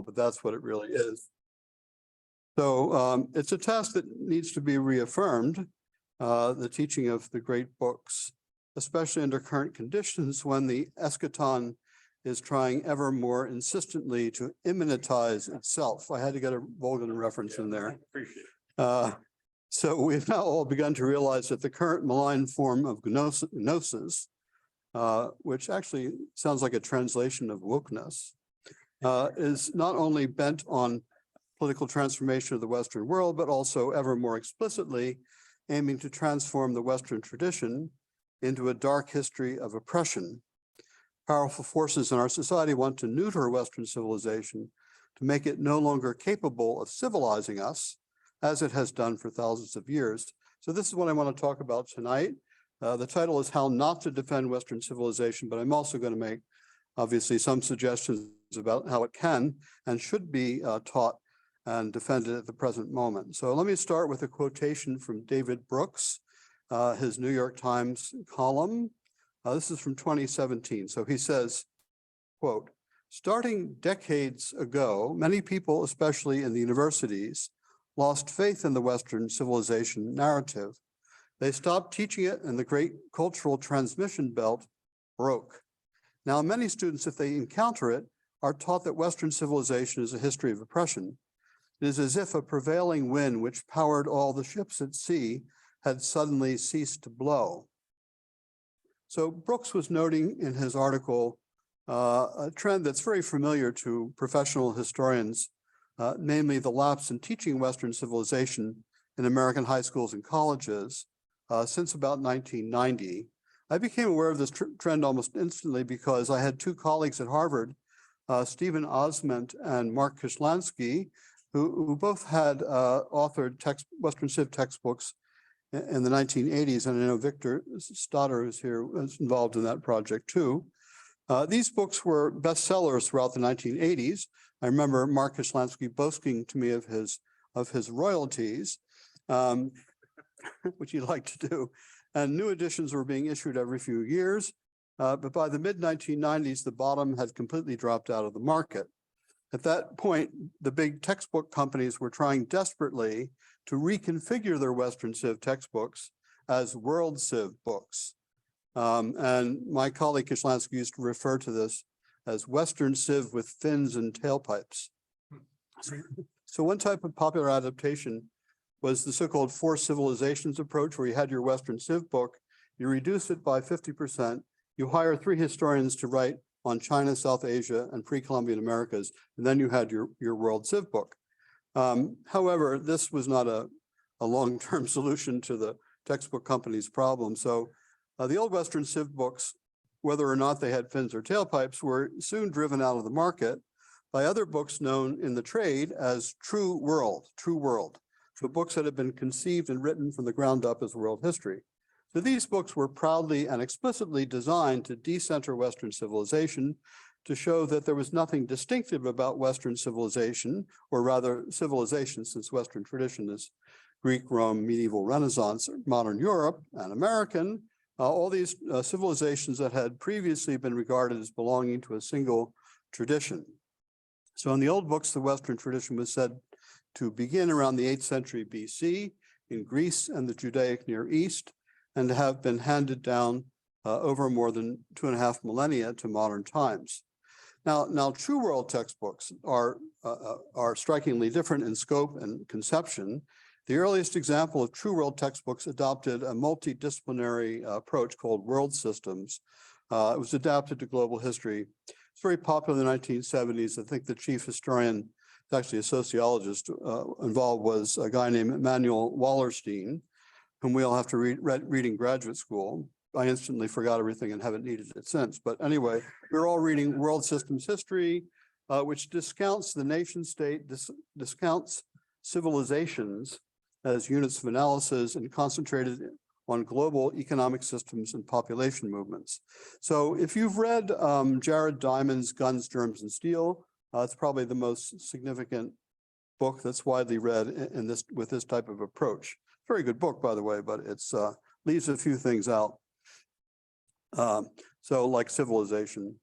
but that's what it really is. So it's a task that needs to be reaffirmed, the teaching of the great books, especially under current conditions when the eschaton is trying ever more insistently to immanentize itself. I had to get a Voegelin reference in there. So we've now all begun to realize that the current malign form of gnosis, which actually sounds like a translation of wokeness, is not only bent on political transformation of the Western world, but also ever more explicitly aiming to transform the Western tradition into a dark history of oppression. Powerful forces in our society want to neuter Western civilization to make it no longer capable of civilizing us, as it has done for thousands of years. So this is what I want to talk about tonight. The title is How Not to Defend Western Civilization, but I'm also going to make, obviously, some suggestions about how it can and should be taught and defended at the present moment. So let me start with a quotation from David Brooks, his New York Times column. This is from 2017. So he says, quote, "Starting decades ago, many people, especially in the universities, lost faith in the Western civilization narrative. They stopped teaching it and the great cultural transmission belt broke. Now, many students, if they encounter it, are taught that Western civilization is a history of oppression. It is as if a prevailing wind which powered all the ships at sea had suddenly ceased to blow." So Brooks was noting in his article a trend that's very familiar to professional historians, namely the lapse in teaching Western civilization in American high schools and colleges since about 1990. I became aware of this trend almost instantly because I had two colleagues at Harvard, Stephen Osment and Mark Kishlansky, who both had authored Western Civ textbooks in the 1980s, and I know Victor Stoddard, who's here, was involved in that project too. These books were bestsellers throughout the 1980s. I remember Mark Kishlansky boasting to me of his royalties, which he liked to do, and new editions were being issued every few years. But by the mid-1990s, the bottom had completely dropped out of the market. At that point, the big textbook companies were trying desperately to reconfigure their Western Civ textbooks as World Civ books. And my colleague Kishlansky used to refer to this as Western Civ with fins and tailpipes. So one type of popular adaptation was the so-called four civilizations approach, where you had your Western Civ book, you reduce it by 50%, you hire 3 historians to write on China, South Asia, and pre-Columbian Americas, and then you had your World Civ book. However, this was not a long-term solution to the textbook company's problem. So the old Western Civ books, whether or not they had fins or tailpipes, were soon driven out of the market by other books known in the trade as True World. So books that had been conceived and written from the ground up as world history. So these books were proudly and explicitly designed to decenter Western civilization, to show that there was nothing distinctive about Western civilization, or rather civilization, since Western tradition is Greek, Rome, medieval Renaissance, modern Europe, and American, all these civilizations that had previously been regarded as belonging to a single tradition. So in the old books, the Western tradition was said to begin around the 8th century BC in Greece and the Judaic Near East, and to have been handed down over more than 2.5 millennia to modern times. Now, True World textbooks are strikingly different in scope and conception. The earliest example of True World textbooks adopted a multidisciplinary approach called World Systems. It was adapted to global history. It's very popular in the 1970s. I think the chief historian, actually a sociologist involved, was a guy named Emanuel Wallerstein, whom we all have to read in graduate school. I instantly forgot everything and haven't needed it since. But anyway, we're all reading World Systems History, which discounts the nation state, discounts civilizations as units of analysis, and concentrated on global economic systems and population movements. So if you've read Jared Diamond's Guns, Germs, and Steel, it's probably the most significant book that's widely read in this with this type of approach. Very good book, by the way, but it's leaves a few things out. So like civilization.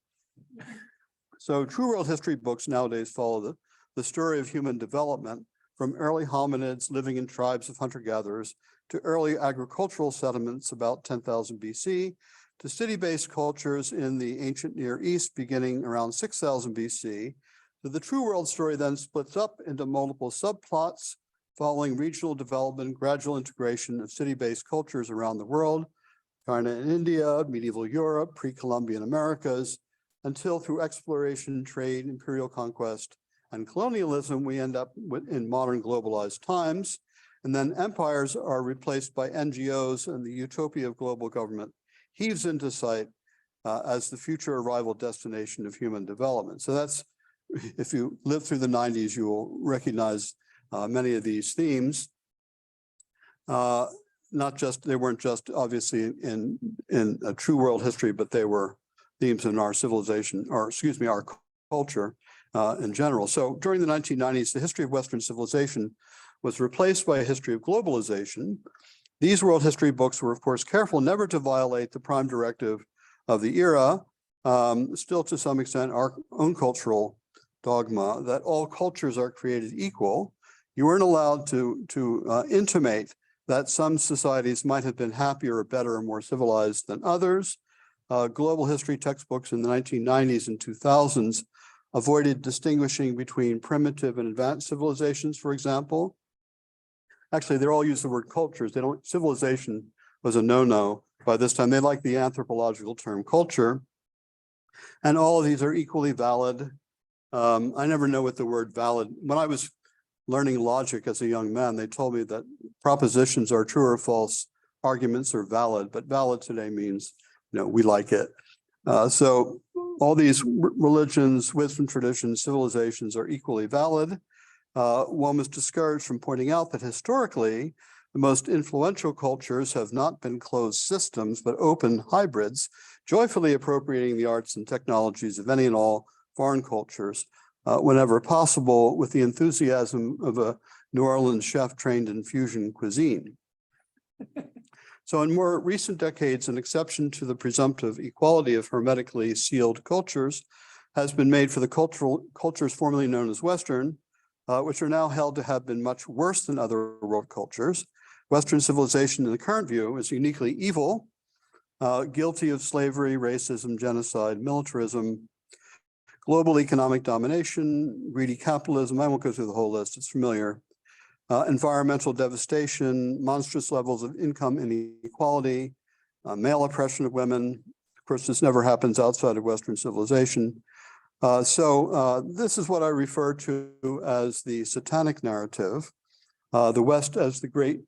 So True World history books nowadays follow the story of human development from early hominids living in tribes of hunter-gatherers to early agricultural settlements about 10,000 BC, to city-based cultures in the ancient Near East beginning around 6,000 BC. So the true world story then splits up into multiple subplots following regional development, gradual integration of city-based cultures around the world, China and India, medieval Europe, pre-Columbian Americas, until through exploration, trade, imperial conquest, and colonialism, we end up in modern globalized times. And then empires are replaced by NGOs, and the utopia of global government heaves into sight as the future arrival destination of human development. So that's, if you live through the 90s, you will recognize many of these themes. They weren't just obviously in a true world history, but they were themes in our civilization, or excuse me, our culture in general. So during the 1990s, the history of Western civilization was replaced by a history of globalization. These world history books were, of course, careful never to violate the prime directive of the era, still to some extent our own cultural dogma that all cultures are created equal. You weren't allowed to intimate that some societies might have been happier or better or more civilized than others. Global history textbooks in the 1990s and 2000s avoided distinguishing between primitive and advanced civilizations, for example. Actually, they all use the word cultures. Civilization was a no-no by this time. They like the anthropological term culture. And all of these are equally valid. I never know what the word valid, when I was learning logic as a young man, they told me that propositions are true or false, arguments are valid, but valid today means, we like it. So all these religions, wisdom traditions, civilizations are equally valid. One was discouraged from pointing out that historically, the most influential cultures have not been closed systems, but open hybrids, joyfully appropriating the arts and technologies of any and all foreign cultures whenever possible, with the enthusiasm of a New Orleans chef trained in fusion cuisine. So in more recent decades, an exception to the presumptive equality of hermetically sealed cultures has been made for the cultures formerly known as Western, which are now held to have been much worse than other world cultures. Western civilization, in the current view, is uniquely evil, guilty of slavery, racism, genocide, militarism, global economic domination, greedy capitalism. I won't go through the whole list, it's familiar. Environmental devastation, monstrous levels of income inequality, male oppression of women. Of course, this never happens outside of Western civilization. So this is what I refer to as the Satanic narrative. The West as the great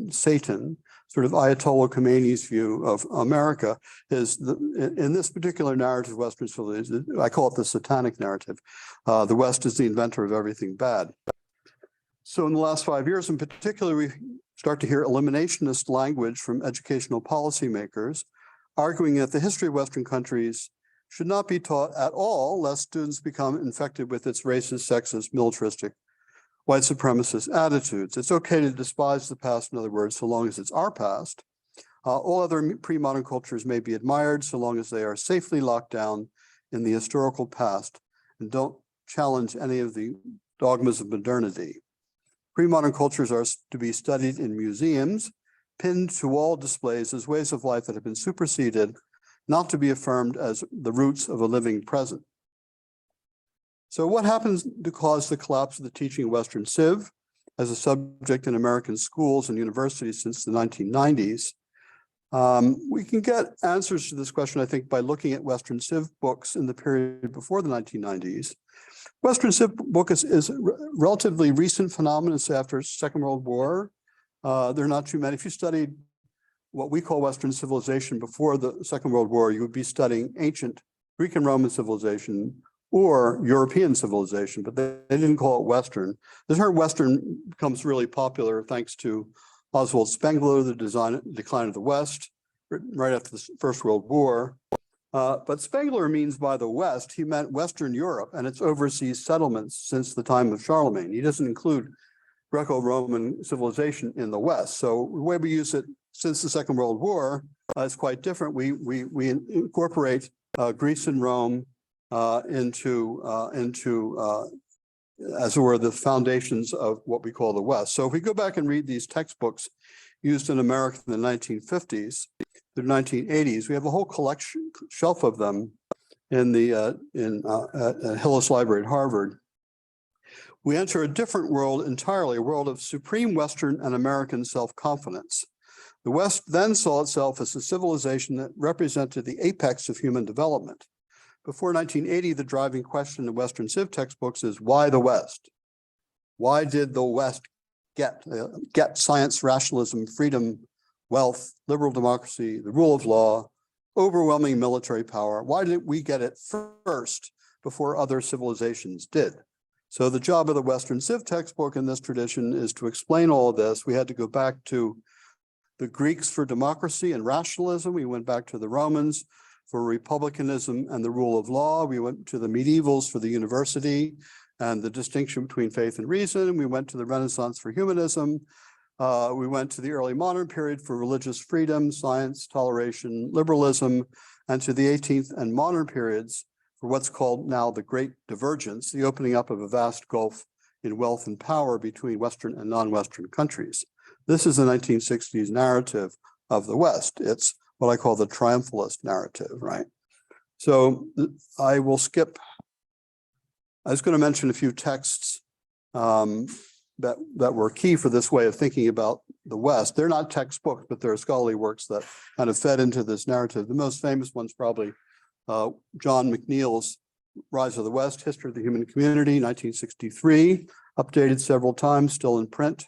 Satan, sort of Ayatollah Khomeini's view of America, is in this particular narrative, Western civilization, I call it the Satanic narrative. The West is the inventor of everything bad. So in the last 5 years in particular, we start to hear eliminationist language from educational policymakers, arguing that the history of Western countries should not be taught at all, lest students become infected with its racist, sexist, militaristic, white supremacist attitudes. It's okay to despise the past, in other words, so long as it's our past. All other pre-modern cultures may be admired so long as they are safely locked down in the historical past and don't challenge any of the dogmas of modernity. Pre-modern cultures are to be studied in museums, pinned to wall displays as ways of life that have been superseded, not to be affirmed as the roots of a living present. So what happens to cause the collapse of the teaching of Western Civ as a subject in American schools and universities since the 1990s? We can get answers to this question, I think, by looking at Western Civ books in the period before the 1990s. Western Civ book is a relatively recent phenomenon. It's after Second World War. There are not too many. If you studied what we call Western civilization before the Second World War, you would be studying ancient Greek and Roman civilization or European civilization, but they didn't call it Western. The term Western becomes really popular thanks to Oswald Spengler, the Decline of the West, right after the First World War. But Spengler means by the West, he meant Western Europe and its overseas settlements since the time of Charlemagne. He doesn't include Greco-Roman civilization in the West. So the way we use it since the Second World War is quite different. We incorporate Greece and Rome into as it were, the foundations of what we call the West. So if we go back and read these textbooks used in America in the 1950s, the 1980s, we have a whole collection shelf of them in the at Hillis Library at Harvard. We enter a different world entirely, a world of supreme Western and American self-confidence. The West then saw itself as a civilization that represented the apex of human development. Before 1980, the driving question in Western Civ textbooks is, why the West? Why did the West get science, rationalism, freedom, wealth, liberal democracy, the rule of law, overwhelming military power? Why didn't we get it first before other civilizations did? So the job of the Western Civ textbook in this tradition is to explain all of this. We had to go back to the Greeks for democracy and rationalism. We went back to the Romans for republicanism and the rule of law. We went to the medievals for the university and the distinction between faith and reason. We went to the Renaissance for humanism. We went to the early modern period for religious freedom, science, toleration, liberalism, and to the 18th and modern periods for what's called now the Great Divergence, the opening up of a vast gulf in wealth and power between Western and non-Western countries. This is the 1960s narrative of the West. It's what I call the triumphalist narrative, right? So I will skip. I was going to mention a few texts that were key for this way of thinking about the West. They're not textbooks, but they're scholarly works that kind of fed into this narrative. The most famous one's probably John McNeill's Rise of the West, History of the Human Community, 1963, updated several times, still in print.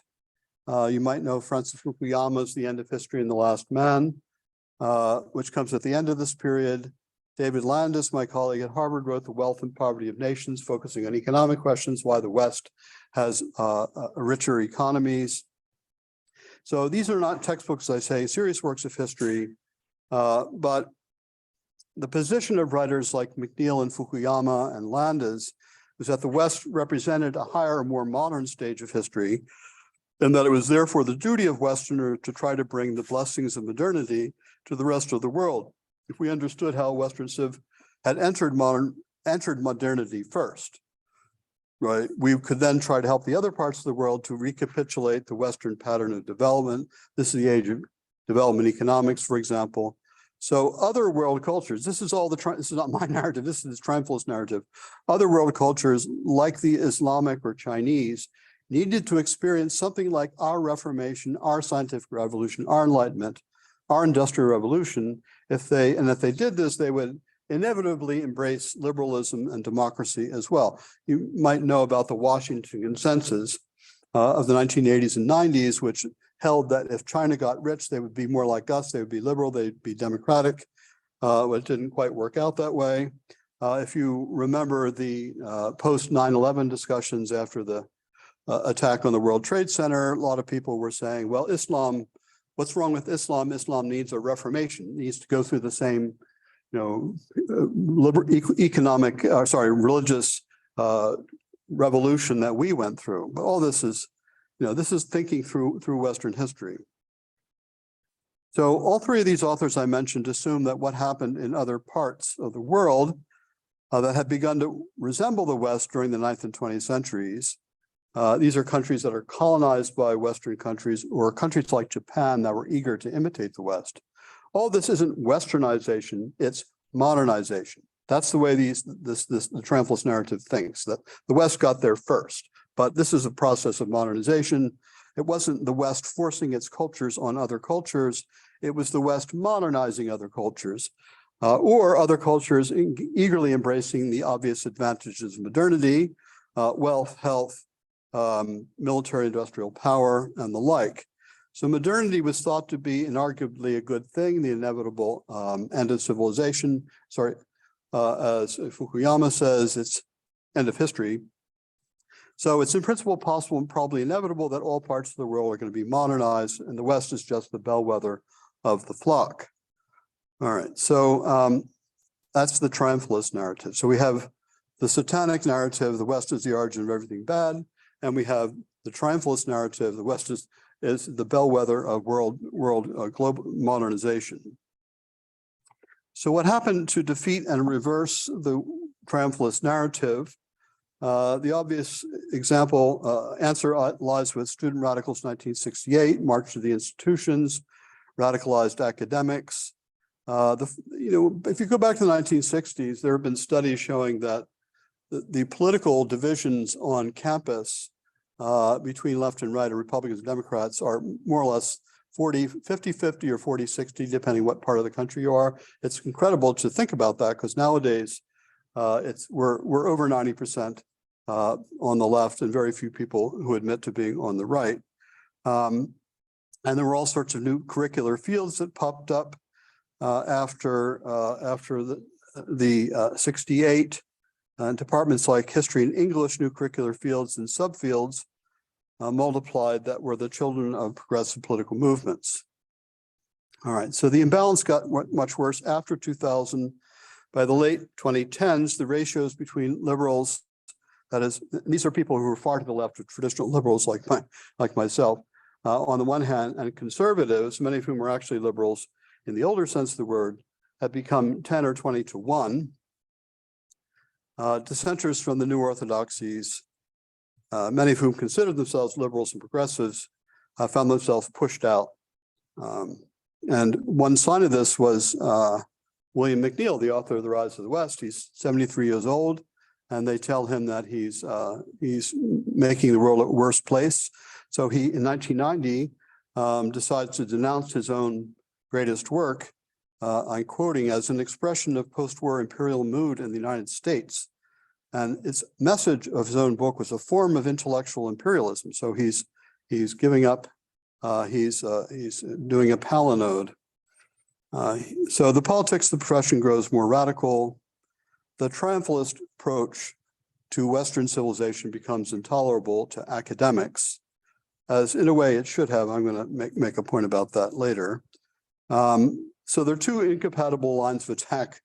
You might know Francis Fukuyama's The End of History and the Last Man, which comes at the end of this period. David Landis, my colleague at Harvard, wrote The Wealth and Poverty of Nations, focusing on economic questions, why the West has richer economies. So these are not textbooks, I say, serious works of history, but the position of writers like McNeill and Fukuyama and Landis is that the West represented a higher, more modern stage of history, and that it was therefore the duty of Westerners to try to bring the blessings of modernity to the rest of the world. If we understood how Western Civ had entered modernity first, right, we could then try to help the other parts of the world to recapitulate the Western pattern of development. This is the age of development economics, for example. So other world cultures, this is not my narrative, this is the triumphalist narrative. Other world cultures like the Islamic or Chinese needed to experience something like our Reformation, our scientific revolution, our Enlightenment, our Industrial Revolution. If they did this, they would inevitably embrace liberalism and democracy as well. You might know about the Washington Consensus of the 1980s and 90s, which held that if China got rich, they would be more like us, they would be liberal, they'd be democratic. But it didn't quite work out that way. If you remember the post 9/11 discussions after the attack on the World Trade Center, a lot of people were saying, well, Islam, what's wrong with Islam? Islam needs a reformation, it needs to go through the same, religious revolution that we went through. But all this is, this is thinking through Western history. So all three of these authors I mentioned assume that what happened in other parts of the world that had begun to resemble the West during the 9th and 20th centuries. These are countries that are colonized by Western countries, or countries like Japan that were eager to imitate the West. All this isn't Westernization, it's modernization. That's the way the triumphalist narrative thinks, that the West got there first. But this is a process of modernization. It wasn't the West forcing its cultures on other cultures. It was the West modernizing other cultures, or other cultures eagerly embracing the obvious advantages of modernity, wealth, health, military industrial power, and the like. So modernity was thought to be inarguably a good thing, the inevitable end of civilization. As Fukuyama says, it's end of history. So it's in principle possible and probably inevitable that all parts of the world are going to be modernized, and the West is just the bellwether of the flock. All right, so that's the triumphalist narrative. So we have the Satanic narrative, the West is the origin of everything bad, and we have the triumphalist narrative, the West is the bellwether of global modernization. So what happened to defeat and reverse the triumphalist narrative? The obvious answer lies with student radicals 1968, March to the Institutions, radicalized academics. If you go back to the 1960s, there have been studies showing that the political divisions on campus between left and right, or Republicans and Democrats, are more or less 50-50 or 40-60, depending what part of the country you are. It's incredible to think about that, because nowadays we're over 90% on the left, and very few people who admit to being on the right. And there were all sorts of new curricular fields that popped up after the 68. Departments like history and English, new curricular fields and subfields multiplied that were the children of progressive political movements. All right, so the imbalance got much worse after 2000. By the late 2010s, the ratios between liberals, that is, these are people who are far to the left of traditional liberals like myself, on the one hand, and conservatives, many of whom are actually liberals in the older sense of the word, have become 10 or 20 to 1. Dissenters from the new orthodoxies, many of whom considered themselves liberals and progressives, found themselves pushed out. And one sign of this was William McNeill, the author of The Rise of the West. He's 73 years old, and they tell him that he's making the world a worse place. So he, in 1990, decides to denounce his own greatest work, I'm quoting, as an expression of post-war imperial mood in the United States. And its message of his own book was a form of intellectual imperialism. So he's giving up, he's doing a palinode. So the politics of the profession grows more radical. The triumphalist approach to Western civilization becomes intolerable to academics, as in a way it should have. I'm going to make a point about that later. So there are two incompatible lines of attack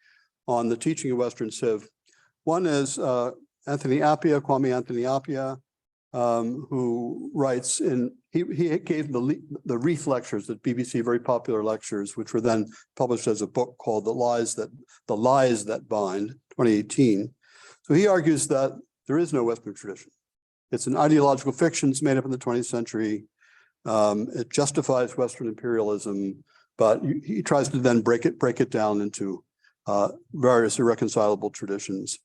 on the teaching of Western Civ. One is Kwame Anthony Appiah, who writes he gave the Reef lectures at BBC, very popular lectures, which were then published as a book called The Lies That Bind, 2018. So he argues that there is no Western tradition. It's an ideological fiction. It's made up in the 20th century. It justifies Western imperialism, but he tries to then break it down into various irreconcilable traditions.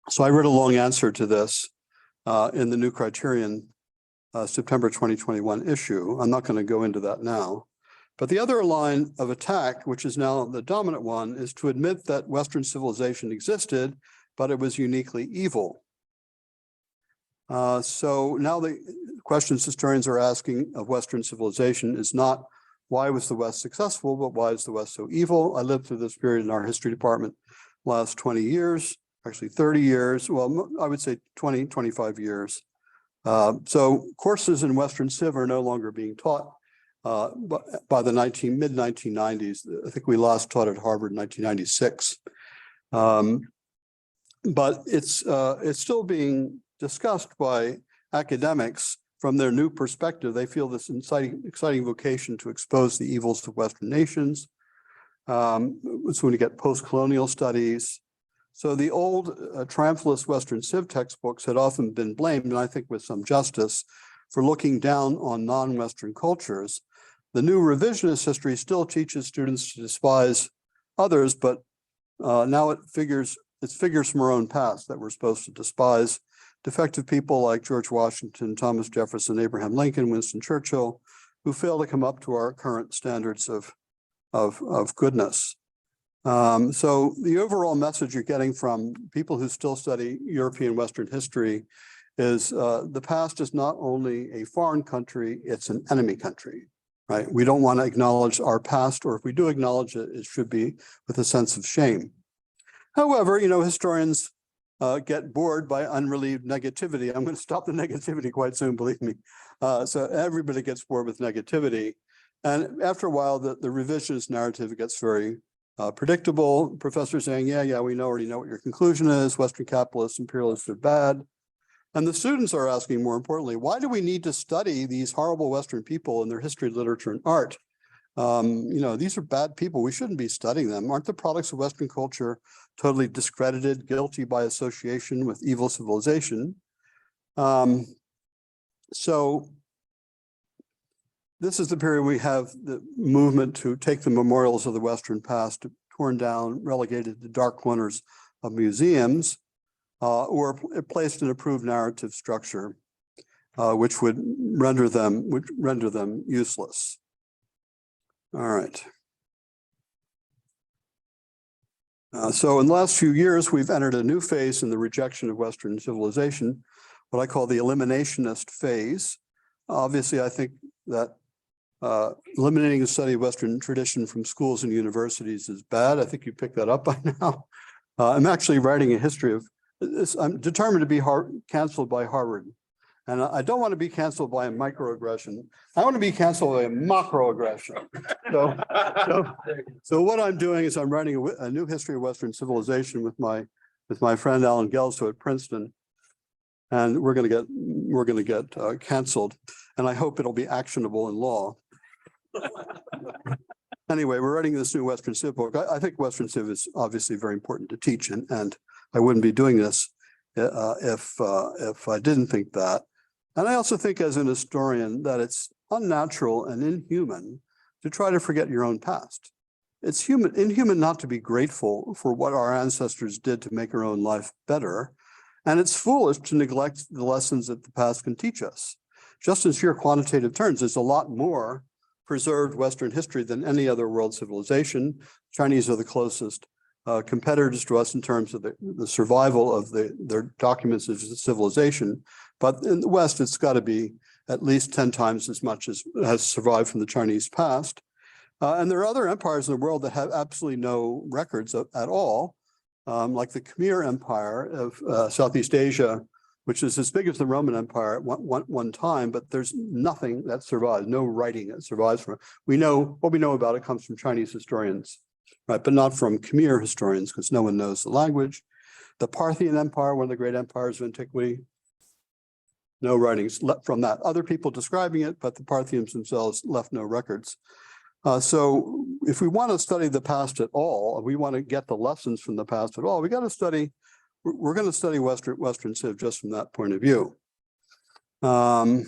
So I wrote a long answer to this in the New Criterion September 2021 issue. I'm not going to go into that now. But the other line of attack, which is now the dominant one, is to admit that Western civilization existed, but it was uniquely evil. So now the questions historians are asking of Western civilization is not why was the West successful, but why is the West so evil? I lived through this period in our history department last 20 years, actually 30 years. Well, I would say 20, 25 years. So courses in Western Civ are no longer being taught by the mid-1990s. I think we last taught at Harvard in 1996. But it's still being discussed by academics from their new perspective. They feel this exciting vocation to expose the evils of Western nations. It's when you get post-colonial studies. So the old triumphalist Western Civ textbooks had often been blamed, and I think with some justice, for looking down on non-Western cultures. The new revisionist history still teaches students to despise others, but now it's figures from our own past that we're supposed to despise. Defective people like George Washington, Thomas Jefferson, Abraham Lincoln, Winston Churchill, who fail to come up to our current standards of goodness. So the overall message you're getting from people who still study European Western history is the past is not only a foreign country, it's an enemy country, right? We don't want to acknowledge our past, or if we do acknowledge it, it should be with a sense of shame. However, historians get bored by unrelieved negativity. I'm going to stop the negativity quite soon, believe me. So everybody gets bored with negativity. And after a while, the revisionist narrative gets very predictable. Professors saying, yeah, we already know what your conclusion is. Western capitalists, imperialists are bad. And the students are asking, more importantly, why do we need to study these horrible Western people and their history, literature, and art? These are bad people. We shouldn't be studying them. Aren't the products of Western culture totally discredited, guilty by association with evil civilization? So this is the period we have the movement to take the memorials of the Western past, torn down, relegated to dark corners of museums, or placed in approved narrative structure, which would render them useless. All right. So in the last few years, we've entered a new phase in the rejection of Western civilization, what I call the eliminationist phase. Obviously, I think that eliminating the study of Western tradition from schools and universities is bad. I think you picked that up by now. I'm actually writing a history of this. I'm determined to be canceled by Harvard. And I don't want to be canceled by a microaggression. I want to be canceled by a macroaggression. So what I'm doing is I'm writing a new history of Western civilization with my friend Alan Gelso at Princeton, and we're going to get canceled, and I hope it'll be actionable in law. Anyway, we're writing this new Western Civ book. I think Western Civ is obviously very important to teach, and I wouldn't be doing this if I didn't think that. And I also think as an historian that it's unnatural and inhuman to try to forget your own past. It's inhuman not to be grateful for what our ancestors did to make our own life better. And it's foolish to neglect the lessons that the past can teach us. Just in sheer quantitative terms, there's a lot more preserved Western history than any other world civilization. Chinese are the closest competitors to us in terms of the survival of their documents as a civilization. But in the West, it's got to be at least 10 times as much as has survived from the Chinese past. And there are other empires in the world that have absolutely no records at all, like the Khmer Empire of Southeast Asia, which is as big as the Roman Empire at one time, but there's nothing that survives, no writing that survives from it. What we know about it comes from Chinese historians, right? But not from Khmer historians, because no one knows the language. The Parthian Empire, one of the great empires of antiquity, no writings from that. Other people describing it, but the Parthians themselves left no records. So if we want to study the past at all, we want to get the lessons from the past at all, we're going to study Western Civ just from that point of view. All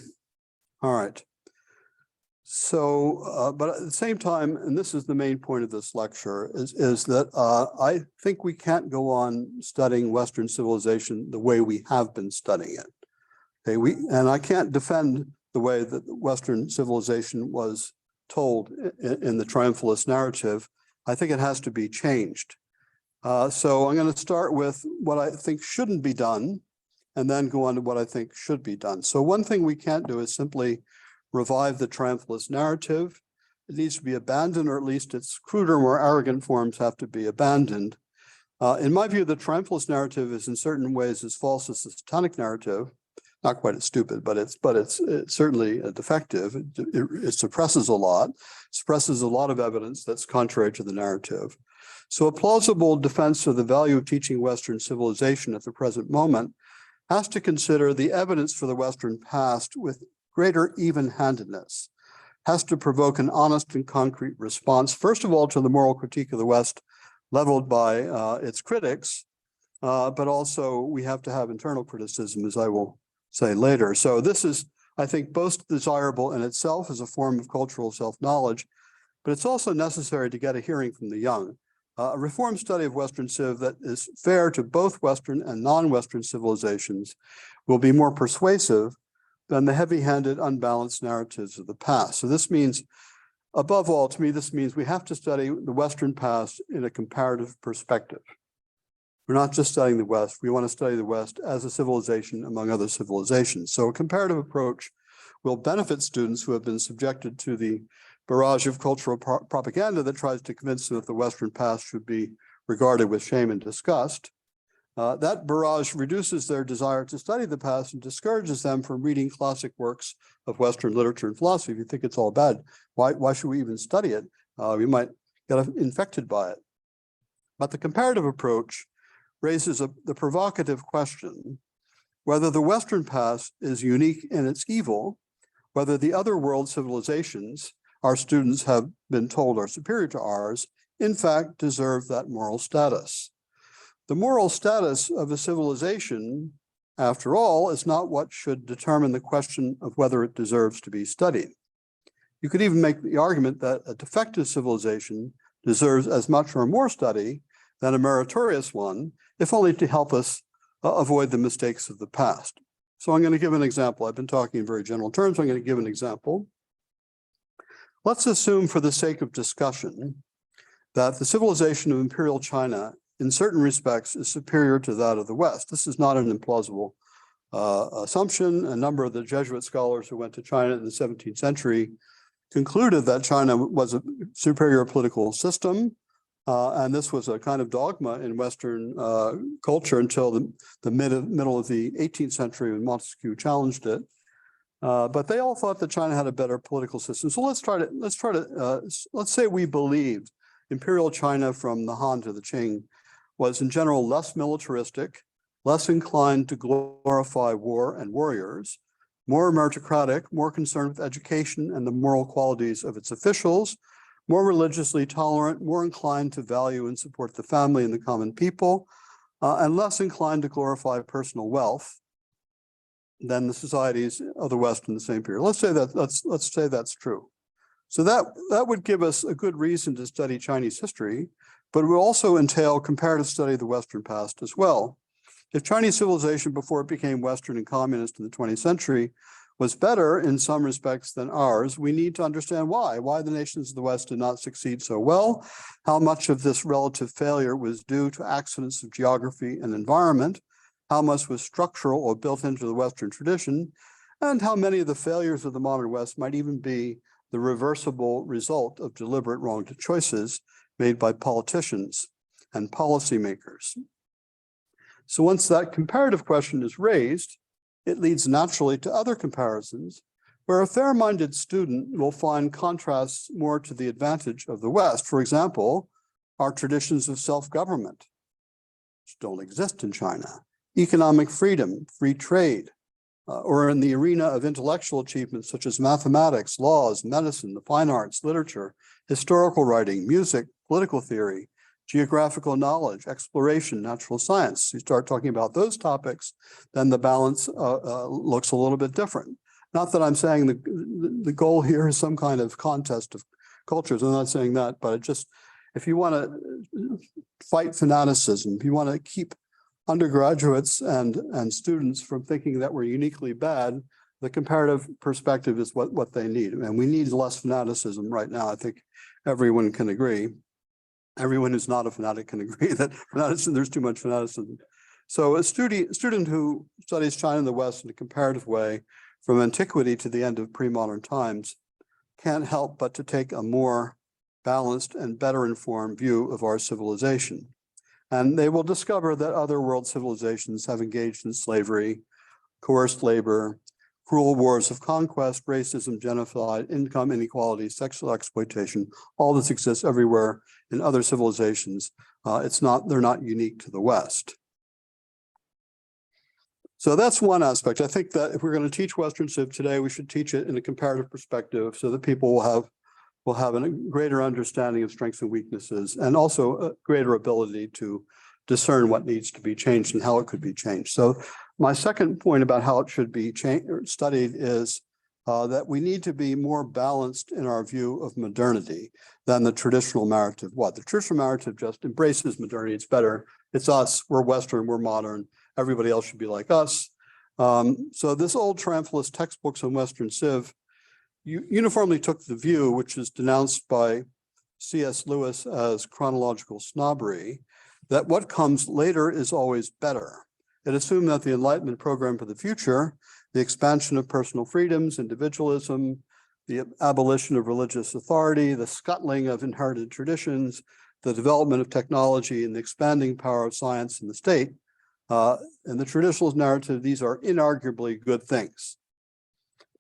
right. So, but at the same time, and this is the main point of this lecture, is that I think we can't go on studying Western civilization the way we have been studying it. Okay, and I can't defend the way that Western civilization was told in the triumphalist narrative. I think it has to be changed. So I'm going to start with what I think shouldn't be done, and then go on to what I think should be done. So one thing we can't do is simply revive the triumphalist narrative. It needs to be abandoned, or at least its cruder, more arrogant forms have to be abandoned. In my view, the triumphalist narrative is in certain ways as false as the Satanic narrative. Not quite as stupid, but it's certainly defective. It suppresses a lot of evidence that's contrary to the narrative. So a plausible defense of the value of teaching Western civilization at the present moment has to consider the evidence for the Western past with greater even-handedness, has to provoke an honest and concrete response, first of all, to the moral critique of the West leveled by its critics, but also we have to have internal criticism, as I will say later. So this is, I think, both desirable in itself as a form of cultural self-knowledge, but it's also necessary to get a hearing from the young. A reformed study of Western Civ that is fair to both Western and non-Western civilizations will be more persuasive than the heavy-handed, unbalanced narratives of the past. So this means, above all, to me, this means we have to study the Western past in a comparative perspective. We're not just studying the West. We want to study the West as a civilization among other civilizations. So a comparative approach will benefit students who have been subjected to the barrage of cultural propaganda that tries to convince them that the Western past should be regarded with shame and disgust. That barrage reduces their desire to study the past and discourages them from reading classic works of Western literature and philosophy. If you think it's all bad, why should we even study it? We might get infected by it. But the comparative approach raises the provocative question whether the Western past is unique in its evil, whether the other world civilizations our students have been told are superior to ours, in fact, deserve that moral status. The moral status of a civilization, after all, is not what should determine the question of whether it deserves to be studied. You could even make the argument that a defective civilization deserves as much or more study than a meritorious one, if only to help us avoid the mistakes of the past. So I'm going to give an example. I've been talking in very general terms. I'm going to give an example. Let's assume, for the sake of discussion, that the civilization of imperial China in certain respects is superior to that of the West. This is not an implausible assumption. A number of the Jesuit scholars who went to China in the 17th century concluded that China was a superior political system, and this was a kind of dogma in Western culture until the middle of the 18th century when Montesquieu challenged it. But they all thought that China had a better political system. So let's say we believed imperial China from the Han to the Qing was in general less militaristic, less inclined to glorify war and warriors, more meritocratic, more concerned with education and the moral qualities of its officials, more religiously tolerant, more inclined to value and support the family and the common people, and less inclined to glorify personal wealth than the societies of the West in the same period. Let's say that's true. So that would give us a good reason to study Chinese history, but it would also entail comparative study of the Western past as well. If Chinese civilization before it became Western and communist in the 20th century was better in some respects than ours, we need to understand why the nations of the West did not succeed so well, how much of this relative failure was due to accidents of geography and environment, how much was structural or built into the Western tradition, and how many of the failures of the modern West might even be the reversible result of deliberate wrong choices made by politicians and policymakers. So once that comparative question is raised, it leads naturally to other comparisons where a fair-minded student will find contrasts more to the advantage of the West. For example, our traditions of self-government, which don't exist in China, economic freedom, free trade, or in the arena of intellectual achievements such as mathematics, laws, medicine, the fine arts, literature, historical writing, music, political theory, geographical knowledge, exploration, natural science. You start talking about those topics, then the balance looks a little bit different. Not that I'm saying the goal here is some kind of contest of cultures. I'm not saying that, but it just, if you want to fight fanaticism, if you want to keep undergraduates and students from thinking that we're uniquely bad, the comparative perspective is what they need. And we need less fanaticism right now. I think everyone can agree. Everyone who's not a fanatic can agree that there's too much fanaticism. So a student who studies China and the West in a comparative way from antiquity to the end of pre-modern times can't help but to take a more balanced and better informed view of our civilization. And they will discover that other world civilizations have engaged in slavery, coerced labor, cruel wars of conquest, racism, genocide, income inequality, sexual exploitation. All this exists everywhere in other civilizations. They're not unique to the West. So that's one aspect. I think that if we're going to teach Western Civ today, we should teach it in a comparative perspective so that people will have a greater understanding of strengths and weaknesses, and also a greater ability to discern what needs to be changed and how it could be changed. So my second point about how it should be studied is that we need to be more balanced in our view of modernity than the traditional narrative. The traditional narrative just embraces modernity. It's better. It's us. We're Western. We're modern. Everybody else should be like us. So this old triumphalist textbooks on Western Civ uniformly took the view, which is denounced by C.S. Lewis as chronological snobbery, that what comes later is always better. It assumed that the Enlightenment program for the future, the expansion of personal freedoms, individualism, the abolition of religious authority, the scuttling of inherited traditions, the development of technology, and the expanding power of science and the state. In the traditionalist narrative, these are inarguably good things.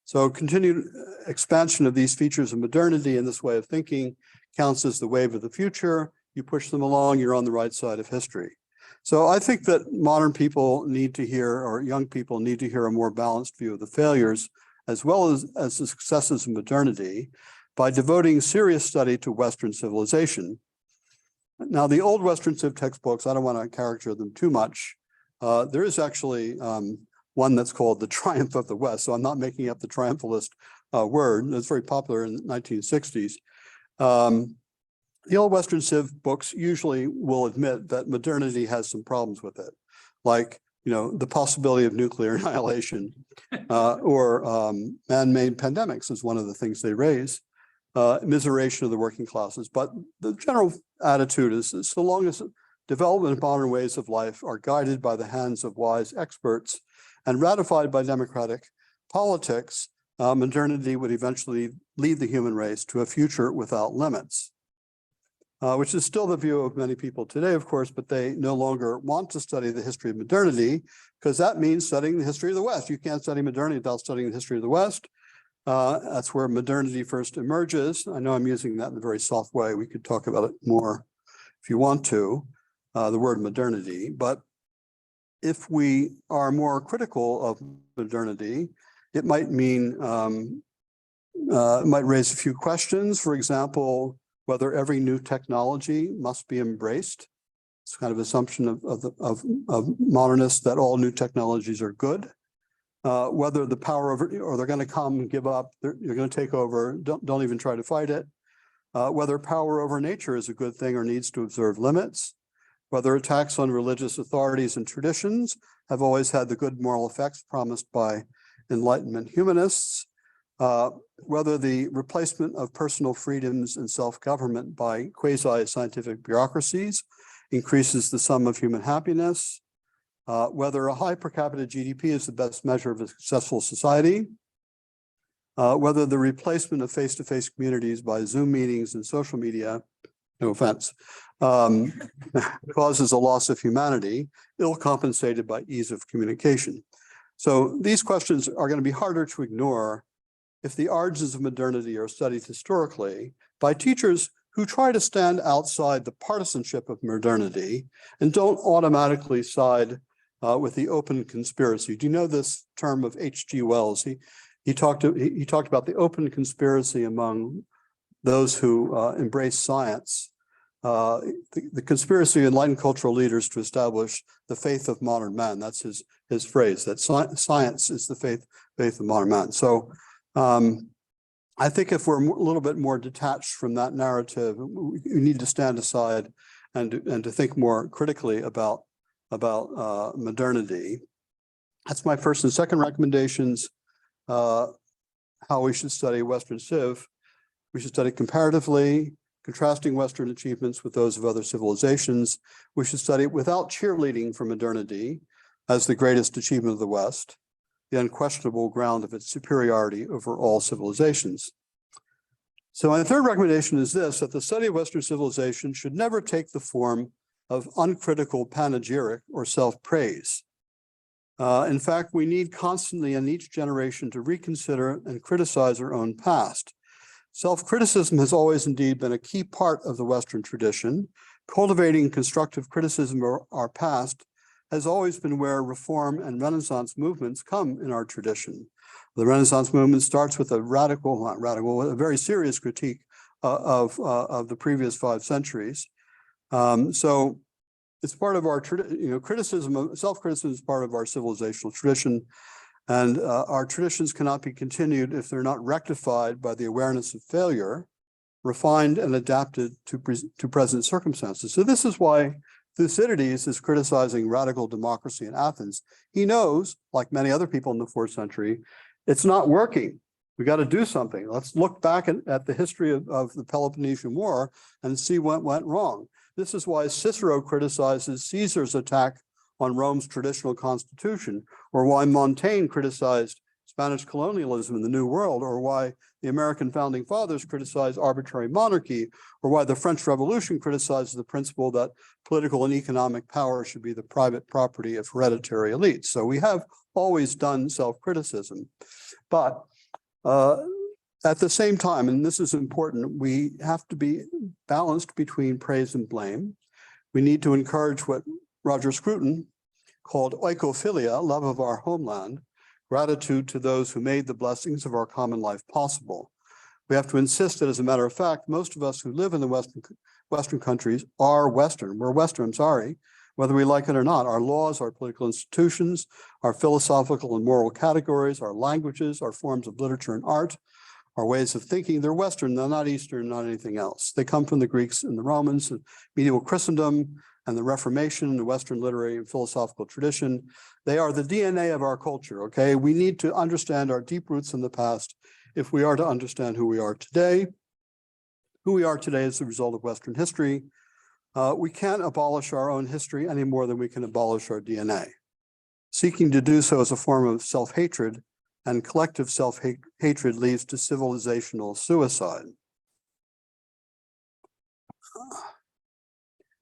So continued expansion of these features of modernity and this way of thinking counts as the wave of the future. You push them along, you're on the right side of history. So I think that modern people need to hear, or young people need to hear, a more balanced view of the failures as well as the successes of modernity. by devoting serious study to Western civilization. Now, the old Western Civ textbooks, I don't want to caricature them too much. There is actually one that's called The Triumph of the West, so I'm not making up the triumphalist word. It's very popular in the 1960s. The old Western Civ books usually will admit that modernity has some problems with it, like the possibility of nuclear annihilation or man-made pandemics is one of the things they raise, immiseration of the working classes. But the general attitude is so long as development of modern ways of life are guided by the hands of wise experts and ratified by democratic politics, modernity would eventually lead the human race to a future without limits. Which is still the view of many people today, of course, but they no longer want to study the history of modernity because that means studying the history of the West. You can't study modernity without studying the history of the West. That's where modernity first emerges. I know I'm using that in a very soft way. We could talk about it more if you want to, the word modernity. But if we are more critical of modernity, it might mean, it might raise a few questions. For example, whether every new technology must be embraced. It's kind of assumption of modernists that all new technologies are good. Whether the power over, or they're going to come and give up, you're going to take over, don't even try to fight it. Whether power over nature is a good thing or needs to observe limits. Whether attacks on religious authorities and traditions have always had the good moral effects promised by Enlightenment humanists. Whether the replacement of personal freedoms and self-government by quasi-scientific bureaucracies increases the sum of human happiness, whether a high per capita GDP is the best measure of a successful society, whether the replacement of face-to-face communities by Zoom meetings and social media, no offense, causes a loss of humanity, ill compensated by ease of communication. So these questions are going to be harder to ignore if the origins of modernity are studied historically by teachers who try to stand outside the partisanship of modernity and don't automatically side with the open conspiracy. Do you know this term of H.G. Wells? He talked about the open conspiracy among those who embrace science, the conspiracy of enlightened cultural leaders to establish the faith of modern man. That's his phrase, that science is the faith of modern man. So I think if we're a little bit more detached from that narrative, we need to stand aside and to think more critically about modernity. That's my first and second recommendations. How we should study Western Civ. We should study comparatively, contrasting Western achievements with those of other civilizations. We should study it without cheerleading for modernity as the greatest achievement of the West, the unquestionable ground of its superiority over all civilizations. So my third recommendation is this, that the study of Western civilization should never take the form of uncritical panegyric or self-praise. In fact, we need constantly in each generation to reconsider and criticize our own past. Self-criticism has always indeed been a key part of the Western tradition. Cultivating constructive criticism of our past has always been where reform and Renaissance movements come in our tradition. The Renaissance movement starts with a a very serious critique of the previous 5 centuries. So it's part of our criticism, self-criticism is part of our civilizational tradition, and our traditions cannot be continued if they're not rectified by the awareness of failure, refined and adapted to present circumstances. So this is why Thucydides is criticizing radical democracy in Athens. He knows, like many other people in the 4th century, it's not working. We got to do something. Let's look back at the history of the Peloponnesian War and see what went wrong. This is why Cicero criticizes Caesar's attack on Rome's traditional constitution, or why Montaigne criticized Spanish colonialism in the New World, or why the American founding fathers criticized arbitrary monarchy, or why the French Revolution criticizes the principle that political and economic power should be the private property of hereditary elites. So we have always done self-criticism. But at the same time, and this is important, we have to be balanced between praise and blame. We need to encourage what Roger Scruton called oikophilia, love of our homeland, gratitude to those who made the blessings of our common life possible. We have to insist that, as a matter of fact, most of us who live in the Western countries are Western. We're Western, I'm sorry, whether we like it or not. Our laws, our political institutions, our philosophical and moral categories, our languages, our forms of literature and art, our ways of thinking, they're Western, they're not Eastern, not anything else. They come from the Greeks and the Romans, and medieval Christendom, and the Reformation, the Western literary and philosophical tradition. They are the DNA of our culture, okay? We need to understand our deep roots in the past if we are to understand who we are today. Who we are today is the result of Western history. We can't abolish our own history any more than we can abolish our DNA. Seeking to do so is a form of self-hatred, and collective self-hatred leads to civilizational suicide.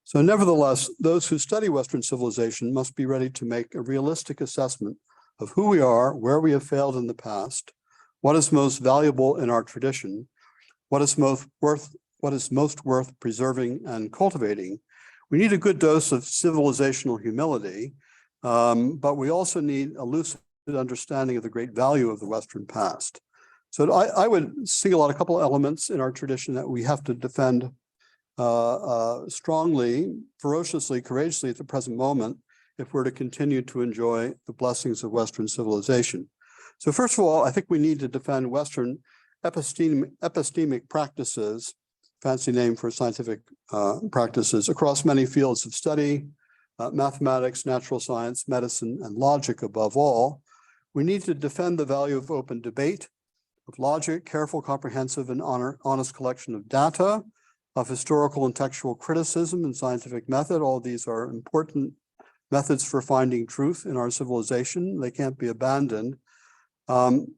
So nevertheless, those who study Western civilization must be ready to make a realistic assessment of who we are, where we have failed in the past, what is most valuable in our tradition, what is most worth preserving and cultivating. We need a good dose of civilizational humility, but we also need a lucid understanding of the great value of the Western past. So I would single out a couple of elements in our tradition that we have to defend strongly, ferociously, courageously at the present moment if we're to continue to enjoy the blessings of Western civilization. So first of all, I think we need to defend Western epistemic practices, fancy name for scientific practices, across many fields of study, mathematics, natural science, medicine, and logic above all. We need to defend the value of open debate, of logic, careful, comprehensive, and honest collection of data, of historical and textual criticism and scientific method. All these are important methods for finding truth in our civilization. They can't be abandoned.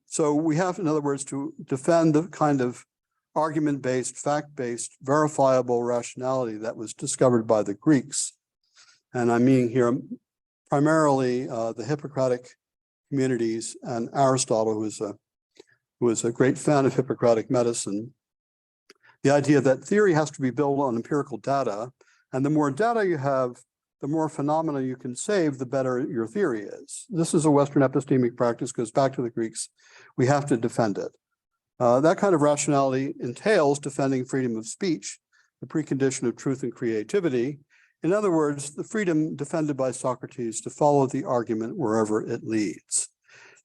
So we have, in other words, to defend the kind of argument-based, fact-based, verifiable rationality that was discovered by the Greeks. And I mean here primarily the Hippocratic communities and Aristotle, who was a great fan of Hippocratic medicine. The idea that theory has to be built on empirical data, and the more data you have, the more phenomena you can save, the better your theory is. This is a Western epistemic practice, goes back to the Greeks. We have to defend it. That kind of rationality entails defending freedom of speech, the precondition of truth and creativity. In other words, the freedom defended by Socrates to follow the argument wherever it leads.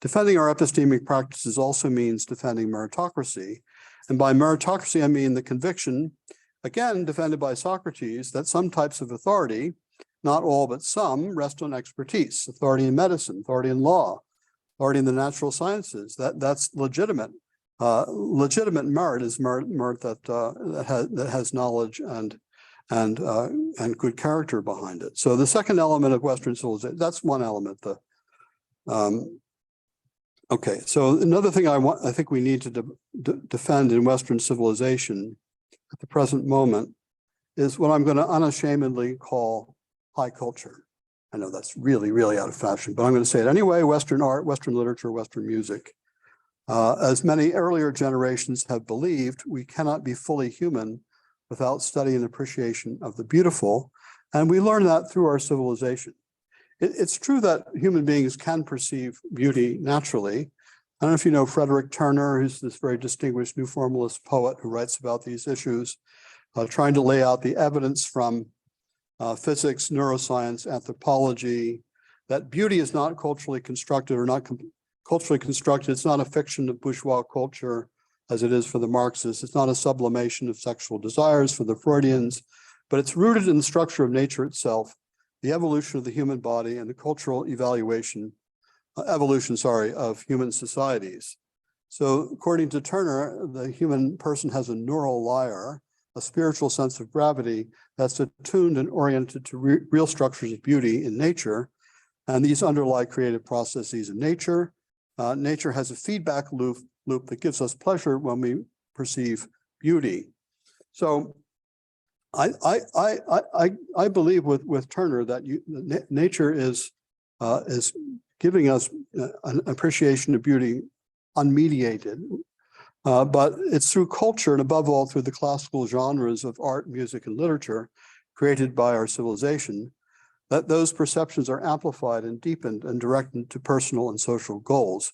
Defending our epistemic practices also means defending meritocracy. And by meritocracy, I mean the conviction, again, defended by Socrates, that some types of authority, not all but some, rest on expertise, authority in medicine, authority in law, authority in the natural sciences. That's legitimate. Legitimate merit is merit that has knowledge and good character behind it. So the second element of Western civilization, that's one element. Okay, so another thing I think we need to defend in Western civilization at the present moment is what I'm going to unashamedly call high culture. I know that's really, really out of fashion, but I'm going to say it anyway. Western art, Western literature, Western music. As many earlier generations have believed, we cannot be fully human without study and appreciation of the beautiful, and we learn that through our civilization. It's true that human beings can perceive beauty naturally. I don't know if you know Frederick Turner, who's this very distinguished new formalist poet who writes about these issues, trying to lay out the evidence from physics, neuroscience, anthropology, that beauty is not culturally constructed or not culturally constructed. It's not a fiction of bourgeois culture as it is for the Marxists. It's not a sublimation of sexual desires for the Freudians, but it's rooted in the structure of nature itself, the evolution of the human body, and the cultural evolution of human societies. So according to Turner, the human person has a neural lyre, a spiritual sense of gravity that's attuned and oriented to real structures of beauty in nature. And these underlie creative processes in nature. Nature has a feedback loop that gives us pleasure when we perceive beauty. So I believe with Turner that nature is giving us an appreciation of beauty unmediated, but it's through culture and above all through the classical genres of art, music, and literature created by our civilization that those perceptions are amplified and deepened and directed to personal and social goals.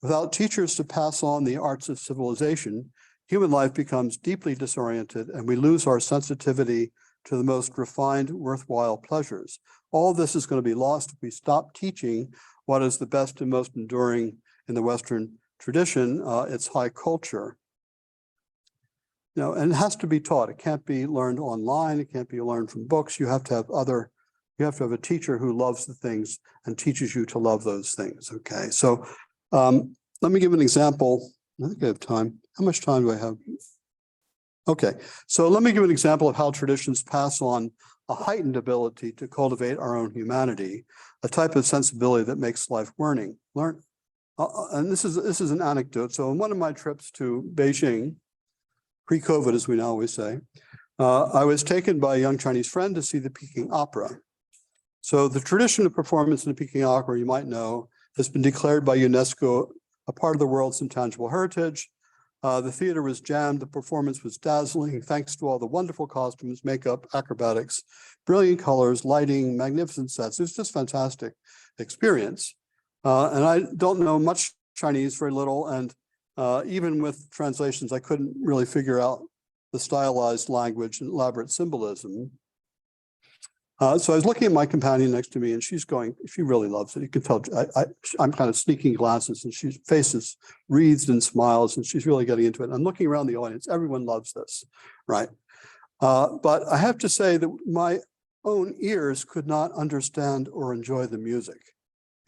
Without teachers to pass on the arts of civilization, human life becomes deeply disoriented and we lose our sensitivity to the most refined, worthwhile pleasures. All this is going to be lost if we stop teaching what is the best and most enduring in the Western tradition. It's high culture. You know, and it has to be taught. It can't be learned online. It can't be learned from books. You have to have a teacher who loves the things and teaches you to love those things. Okay, so let me give an example. I think I have time. How much time do I have? Okay, so let me give an example of how traditions pass on a heightened ability to cultivate our own humanity, a type of sensibility that makes life learning. And this is an anecdote. So on one of my trips to Beijing, pre-COVID, as we now always say, I was taken by a young Chinese friend to see the Peking Opera. So the tradition of performance in the Peking Opera, you might know, has been declared by UNESCO a part of the world's intangible heritage. The theater was jammed, the performance was dazzling, thanks to all the wonderful costumes, makeup, acrobatics, brilliant colors, lighting, magnificent sets. It was just a fantastic experience. And I don't know much Chinese, very little, and even with translations, I couldn't really figure out the stylized language and elaborate symbolism. So I was looking at my companion next to me, and she's going, she really loves it. You can tell I'm kind of sneaking glasses, and she's face is wreathed in smiles, and she's really getting into it. I'm looking around the audience. Everyone loves this, right? But I have to say that my own ears could not understand or enjoy the music.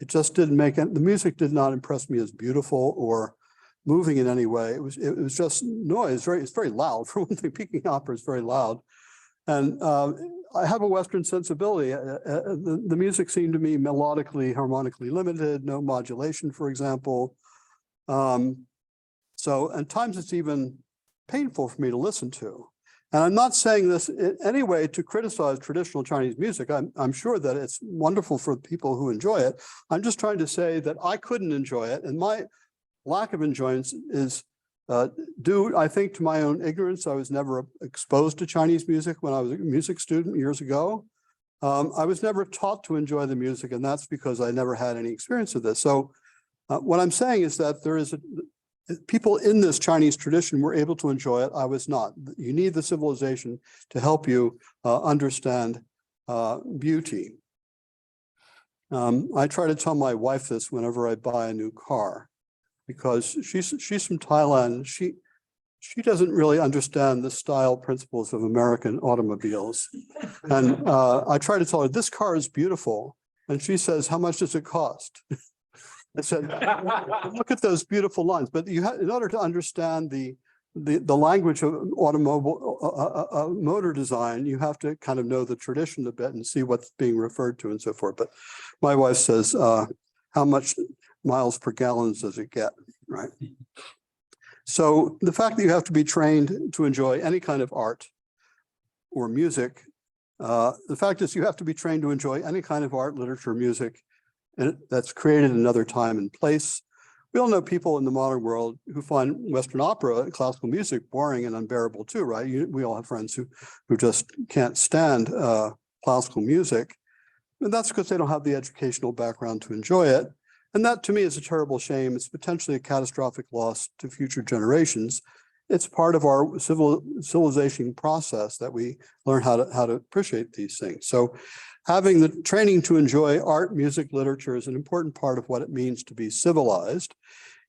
It just didn't make it. The music did not impress me as beautiful or moving in any way. It was just noise. It's very loud. For one thing, Peking Opera is very loud. And I have a Western sensibility. The music seemed to me melodically, harmonically limited, no modulation, for example. So at times it's even painful for me to listen to. And I'm not saying this in any way to criticize traditional Chinese music. I'm sure that it's wonderful for people who enjoy it. I'm just trying to say that I couldn't enjoy it. And my lack of enjoyment is due, I think, to my own ignorance. I was never exposed to Chinese music when I was a music student years ago. I was never taught to enjoy the music, and that's because I never had any experience of this. So what I'm saying is that there is people in this Chinese tradition were able to enjoy it. I was not. You need the civilization to help you understand beauty. I try to tell my wife this whenever I buy a new car, because she's from Thailand. She doesn't really understand the style principles of American automobiles. And I try to tell her, this car is beautiful. And she says, how much does it cost? I said, look at those beautiful lines. But you have, in order to understand the language of automobile motor design, you have to kind of know the tradition a bit and see what's being referred to and so forth. But my wife says, how much miles per gallon does it get, right? So the fact that you have to be trained to enjoy any kind of art or music, the fact is you have to be trained to enjoy any kind of art, literature, music, and that's created in another time and place. We all know people in the modern world who find Western opera and classical music boring and unbearable too, right? We all have friends who just can't stand classical music. And that's because they don't have the educational background to enjoy it. And that to me is a terrible shame. It's potentially a catastrophic loss to future generations. It's part of our civilization process that we learn how to appreciate these things. So having the training to enjoy art, music, literature is an important part of what it means to be civilized.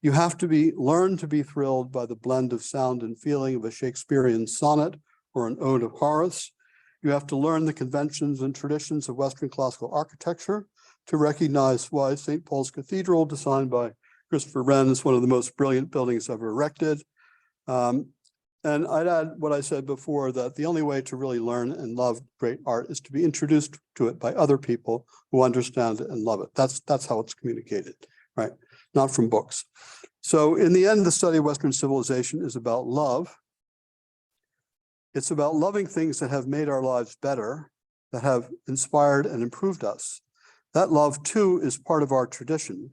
You have to learn to be thrilled by the blend of sound and feeling of a Shakespearean sonnet or an ode of Horace. You have to learn the conventions and traditions of Western classical architecture to recognize why St. Paul's Cathedral, designed by Christopher Wren, is one of the most brilliant buildings ever erected. And I'd add what I said before, that the only way to really learn and love great art is to be introduced to it by other people who understand it and love it. That's how it's communicated, right? Not from books. So in the end, the study of Western civilization is about love. It's about loving things that have made our lives better, that have inspired and improved us. That love, too, is part of our tradition.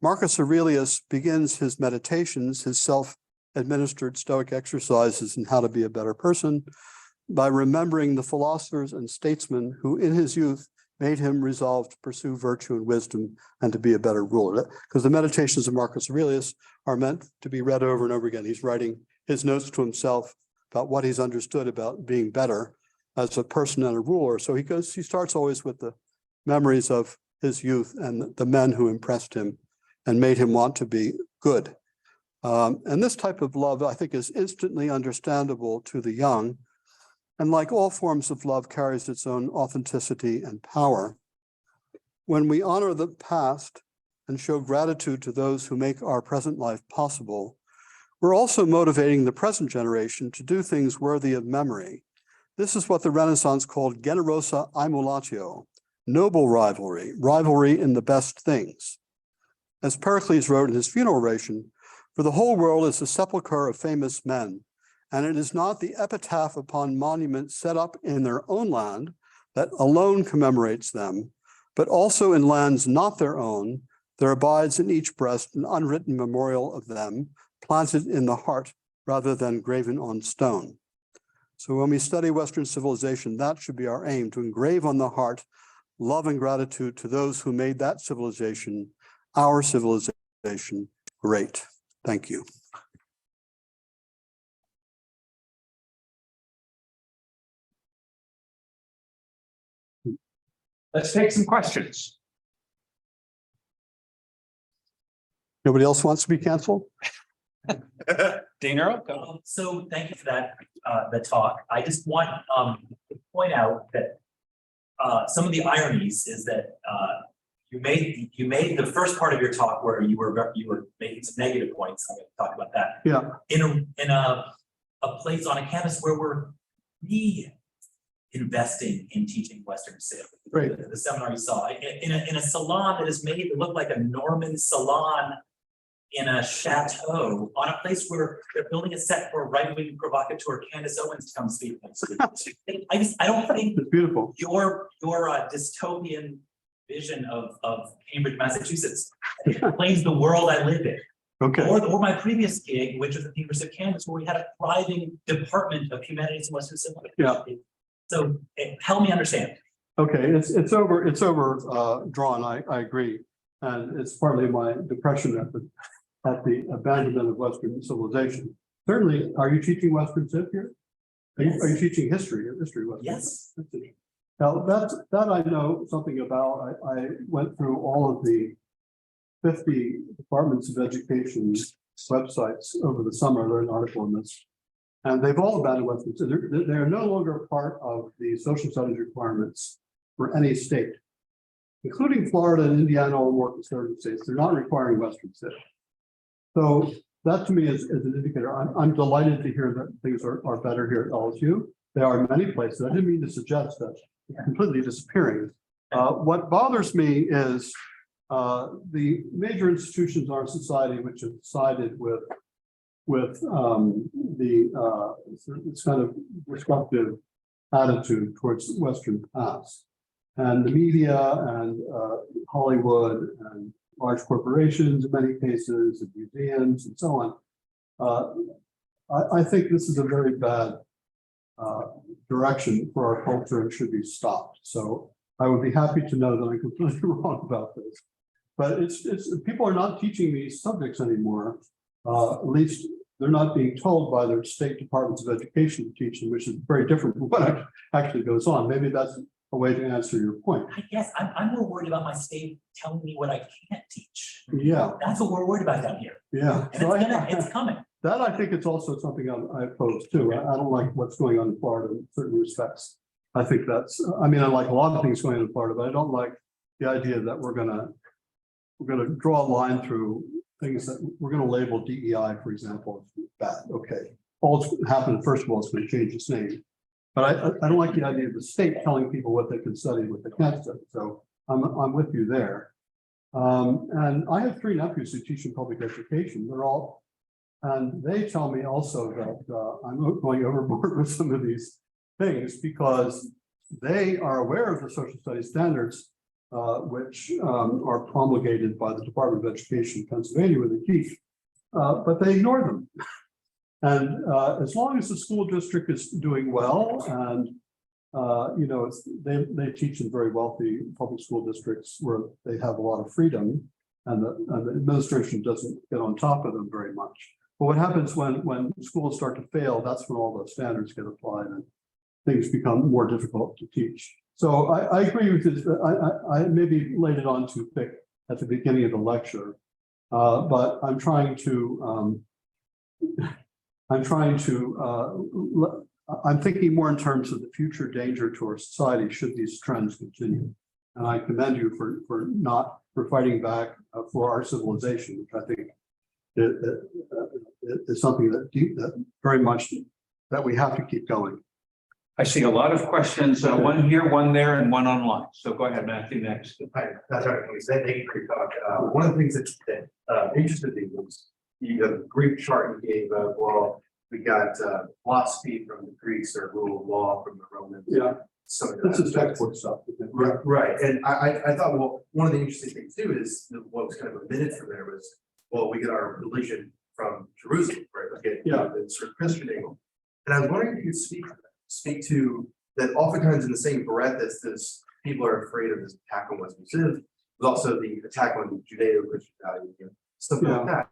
Marcus Aurelius begins his meditations, his self-administered Stoic exercises in how to be a better person, by remembering the philosophers and statesmen who in his youth made him resolve to pursue virtue and wisdom and to be a better ruler. Because the meditations of Marcus Aurelius are meant to be read over and over again. He's writing his notes to himself about what he's understood about being better as a person and a ruler. So he starts always with the memories of his youth and the men who impressed him and made him want to be good. And this type of love, I think, is instantly understandable to the young. And like all forms of love, carries its own authenticity and power. When we honor the past and show gratitude to those who make our present life possible, we're also motivating the present generation to do things worthy of memory. This is what the Renaissance called generosa emulatio, noble rivalry, rivalry in the best things. As Pericles wrote in his funeral oration, for the whole world is the sepulchre of famous men, and it is not the epitaph upon monuments set up in their own land that alone commemorates them, but also in lands not their own, there abides in each breast an unwritten memorial of them, planted in the heart rather than graven on stone. So when we study Western civilization, that should be our aim, to engrave on the heart love and gratitude to those who made that civilization, our civilization, great. Thank you. Let's take some questions. Nobody else wants to be canceled? Dean Earl, go. So thank you for that, the talk. I just want to point out that some of the ironies is that you made the first part of your talk where you were making some negative points. I'm going to talk about that. Yeah. In a place on a campus where we're investing in teaching Western Civ. Right. The seminar you saw in a salon that is made to look like a Norman salon in a chateau, on a place where they're building a set for right-wing provocateur Candace Owens to come speak. I don't think It's beautiful. your dystopian vision of Cambridge, Massachusetts explains the world I live in. Okay. Or my previous gig, which was at the University of Kansas, where we had a thriving department of humanities and Western Civ. Yeah. So help me understand. Okay, it's over drawn. I agree, and it's partly my depression at the abandonment of Western civilization. Certainly, are you teaching Western Civ here? Are you teaching history? History Western? Yes. Now that I know something about. I went through all of the 50 departments of education websites over the summer. I wrote an article on this. And they've all abandoned Western Civ. They're no longer part of the social studies requirements for any state, including Florida and Indiana, all more conservative states. They're not requiring Western Civ. So that to me is an indicator. I'm delighted to hear that things are better here at LSU. They are in many places. I didn't mean to suggest that they're completely disappearing. What bothers me is the major institutions in our society which have sided with this kind of disruptive attitude towards the Western past, and the media and Hollywood and large corporations in many cases, and museums and so on. I think this is a very bad direction for our culture and should be stopped. So I would be happy to know that I'm completely wrong about this. But it's people are not teaching these subjects anymore. At least they're not being told by their state departments of education to teach them, which is very different from what actually goes on. Maybe that's a way to answer your point. I guess I'm more worried about my state telling me what I can't teach. Yeah. That's what we're worried about down here. Yeah. And So it's coming. that I think it's also something I oppose too. I don't like what's going on in Florida in certain respects. I think that's, I mean, I like a lot of things going on in Florida, but I don't like the idea that we're gonna draw a line through things that we're going to label DEI, for example, as bad. Okay, all that's happened, first of all, it's going to change its name. But I don't like the idea of the state telling people what they can study, what they can't study. So I'm with you there. And I have 3 nephews who teach in public education. And they tell me also that I'm going overboard with some of these things because they are aware of the social studies standards which are promulgated by the Department of Education in Pennsylvania where they teach, but they ignore them. And as long as the school district is doing well and you know, they teach in very wealthy public school districts where they have a lot of freedom and the administration doesn't get on top of them very much. But what happens when schools start to fail, that's when all the standards get applied and things become more difficult to teach. So I agree with this. I maybe laid it on too thick at the beginning of the lecture, but I'm trying to I'm thinking more in terms of the future danger to our society should these trends continue. And I commend you for fighting back for our civilization, which I think is something that very much that we have to keep going. I see a lot of questions, one here, one there, and one online. So go ahead, Matthew, next. Hi, that's right. Thank you for your talk. One of the things that interested me was you have a great chart you gave of, well, we got philosophy from the Greeks or rule of law from the Romans. Yeah, Some of this is textbook stuff. Right. And I thought, well, one of the interesting things too is what was kind of omitted from there was, well, we get our religion from Jerusalem, right? Okay, Yeah. the sort of Christian angle. And I was wondering if you could speak to that oftentimes in the same breath as this, people are afraid of this attack on Western Civ, but also the attack on Judeo-Christian values, you know, stuff like that.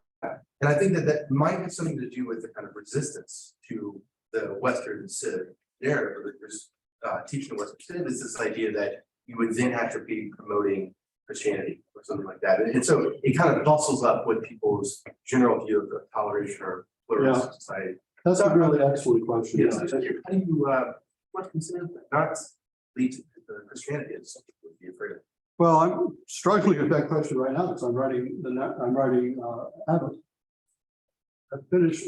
And I think that might have something to do with the kind of resistance to the Western Civ narrative, or there's teaching the Western Civ is this idea that you would then have to be promoting Christianity or something like that. And so it kind of bustles up with people's general view of the toleration or pluralistic society. That's a really excellent question. Yes, how do you Western Civ not lead to Christianity as something would be afraid of? Well, I'm struggling with that question right now because I'm writing Abbott. I finished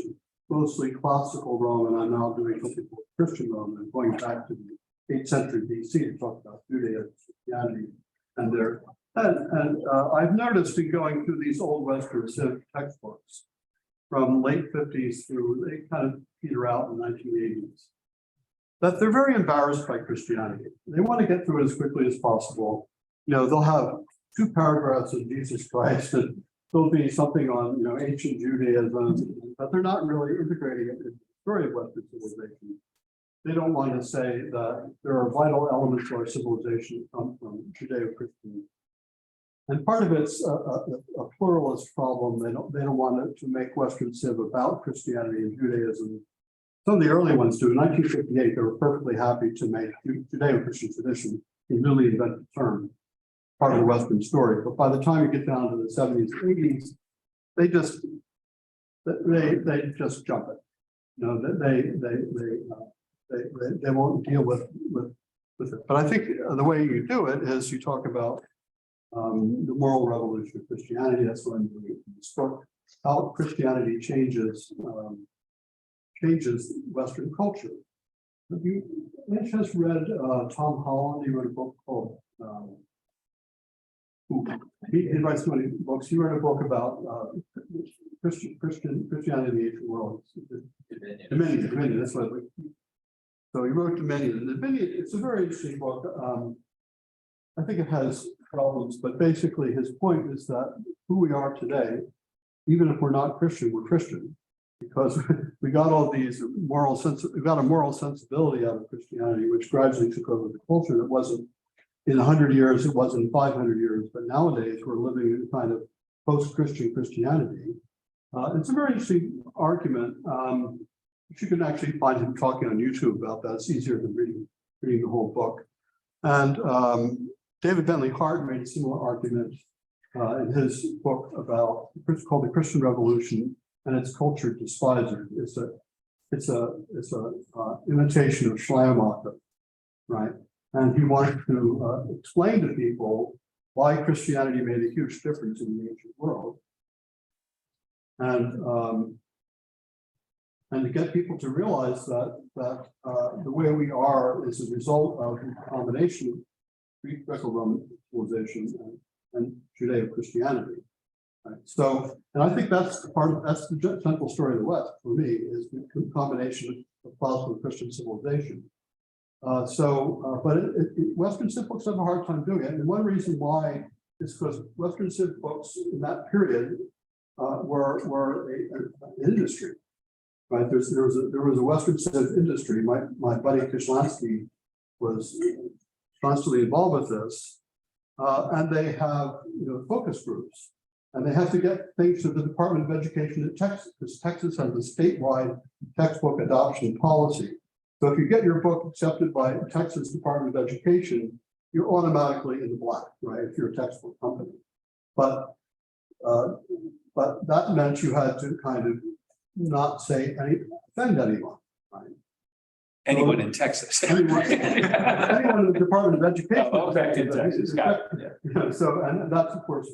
mostly classical Rome, and I'm now doing something called Christian Rome, and going back to the 8th century BC to talk about Judaism, Christianity, and there. And I've noticed in going through these old Western Civ textbooks from late 50s through, they kind of peter out in the 1980s, that they're very embarrassed by Christianity. They want to get through it as quickly as possible. You know, they'll have 2 paragraphs of Jesus Christ, and there'll be something on, you know, ancient Judaism, but they're not really integrating it in the story of Western civilization. They don't want to say that there are vital elements to our civilization that come from Judeo-Christian. And part of it's a pluralist problem. They don't want it to make Western Civ about Christianity and Judaism. Some of the early ones do. In 1958, they were perfectly happy to make Judeo-Christian tradition a newly invented term, part of the Western story. But by the time you get down to the 70s, 80s, they just jump it. You know, they won't deal with it. But I think the way you do it is you talk about the moral revolution of Christianity. That's what I'm doing in this book. How Christianity changes Western culture. Have you just read Tom Holland? He wrote a book called he writes so many books. He wrote a book about Christianity in the ancient world. Dominion. That's what. So he wrote Dominion. And Dominion, it's a very interesting book. I think it has problems, but basically his point is that who we are today, even if we're not Christian, we're Christian, because we got all these we got a moral sensibility out of Christianity, which gradually took over the culture. That wasn't in 100 years, it wasn't 500 years, but nowadays we're living in a kind of post-Christian Christianity. It's a very interesting argument. You can actually find him talking on YouTube about that. It's easier than reading the whole book. And David Bentley Hart made a similar argument in his book about it's called The Christian Revolution and its culture despiser. It's a imitation of Schleiermacher, right? And he wanted to explain to people why Christianity made a huge difference in the ancient world, and to get people to realize that the way we are is a result of a combination of Greek Greco-Roman civilization and Judeo-Christianity. Right? So, and I think that's the central story of the West for me, is the combination of classical Christian civilization. But Western Civ books have a hard time doing it, and one reason why is because Western Civ books in that period were an industry. Right, there was a Western Civ industry. My buddy Kishlansky was constantly involved with this, and they have focus groups, And they have to get things to the Department of Education in Texas, because Texas has a statewide textbook adoption policy. So if you get your book accepted by Texas Department of Education, you're automatically in the black, right? If you're a textbook company. But that meant you had to kind of not say offend anyone, right? Anyone in Texas. Anyone in the Department of Education. Oh, back in Texas, got it, yeah. You know, so, and that's, of course,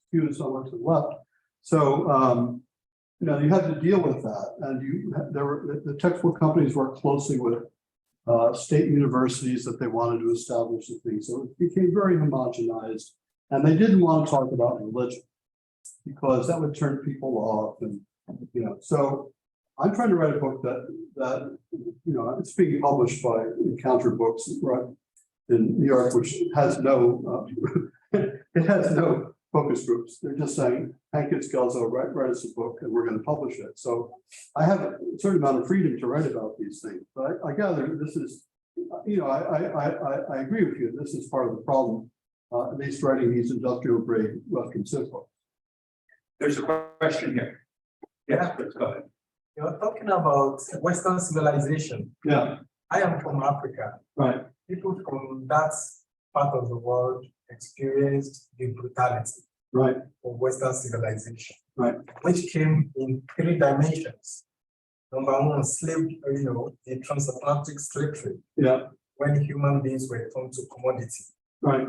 skewed somewhat to the left. So, you know, you had to deal with that, and there were the textbook companies worked closely with state universities that they wanted to establish the thing. So it became very homogenized, and they didn't want to talk about religion because that would turn people off, and you know. So I'm trying to write a book that you know, it's being published by Encounter Books, right, in New York, which has no it has no focus groups. They're just saying, Hankins, write us a book and we're going to publish it. So I have a certain amount of freedom to write about these things. But I gather this is, you know, I agree with you. This is part of the problem, at least writing these industrial grade Western Civ books. There's a question here. Yeah, let's go ahead. You're talking about Western civilization. Yeah, I am from Africa. right. People from that part of the world experienced the brutality Right, of Western civilization, right, which came in 3 dimensions. Number one, you know, the transatlantic slave trade, yeah, when human beings were turned to commodity. right,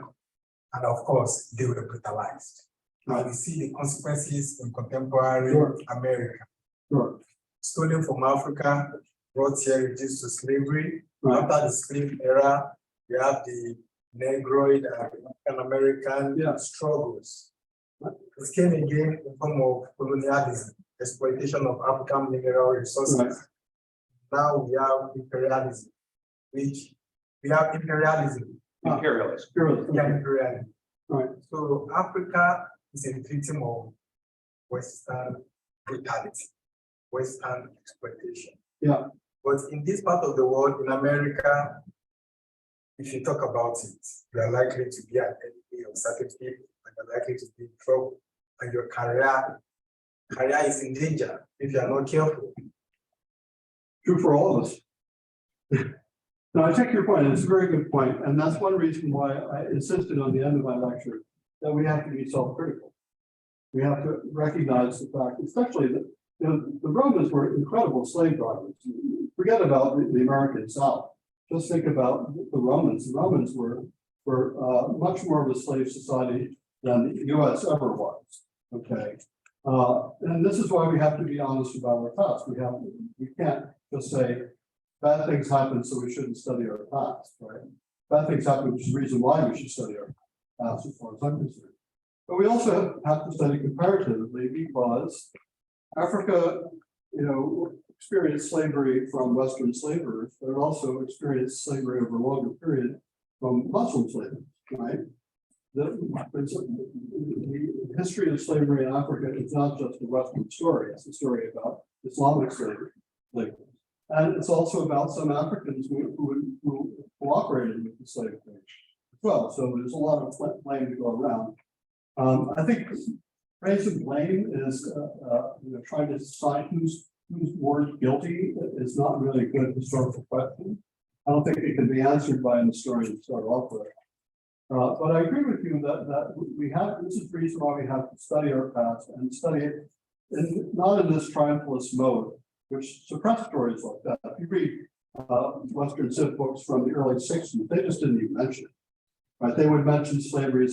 And of course, they were brutalized. Right. And we see the consequences in contemporary Sure. America. sure, Stolen from Africa, brought here, reduced to slavery. right, After the slave era, we have the Negroid and African American Yeah. struggles. It came again in form of colonialism, exploitation of African mineral resources. Right. Now we have imperialism, which we have imperialism. Imperialist. sure, Yeah, imperialism. right, So Africa is a victim of Western brutality, Western exploitation. yeah, But in this part of the world, in America, if you talk about it, you are likely to be an enemy of certain people, and you're likely to be in trouble, and your career is in danger if you are not careful. true for all of us. No, I take your point, and it's a very good point, and that's one reason why I insisted on the end of my lecture that we have to be self-critical. We have to recognize the fact, especially that, you know, the Romans were incredible slave drivers. Forget about the American South. Just think about the Romans. The Romans were much more of a slave society than the U.S. ever was. Okay, and this is why we have to be honest about our past. We can't just say bad things happen, so we shouldn't study our past, right? Bad things happen, which is the reason why we should study our past, as far as I'm concerned. But we also have to study comparatively because Africa, you know, experienced slavery from Western slavers, but it also experienced slavery over a longer period from Muslim slavers, right? The history of slavery in Africa is not just a Western story, it's a story about Islamic slavery. And it's also about some Africans who cooperated with the slave trade as well. So there's a lot of blame to go around. I think raising blame is you know, trying to decide who's more guilty is not really a good historical question. I don't think it can be answered by an historian to start off with. But I agree with you that we have, this is the reason why we have to study our past and study it not in this triumphalist mode, which suppressed stories like that. If you read Western Civ books from the early 60s, they just didn't even mention it. Right? They would mention slavery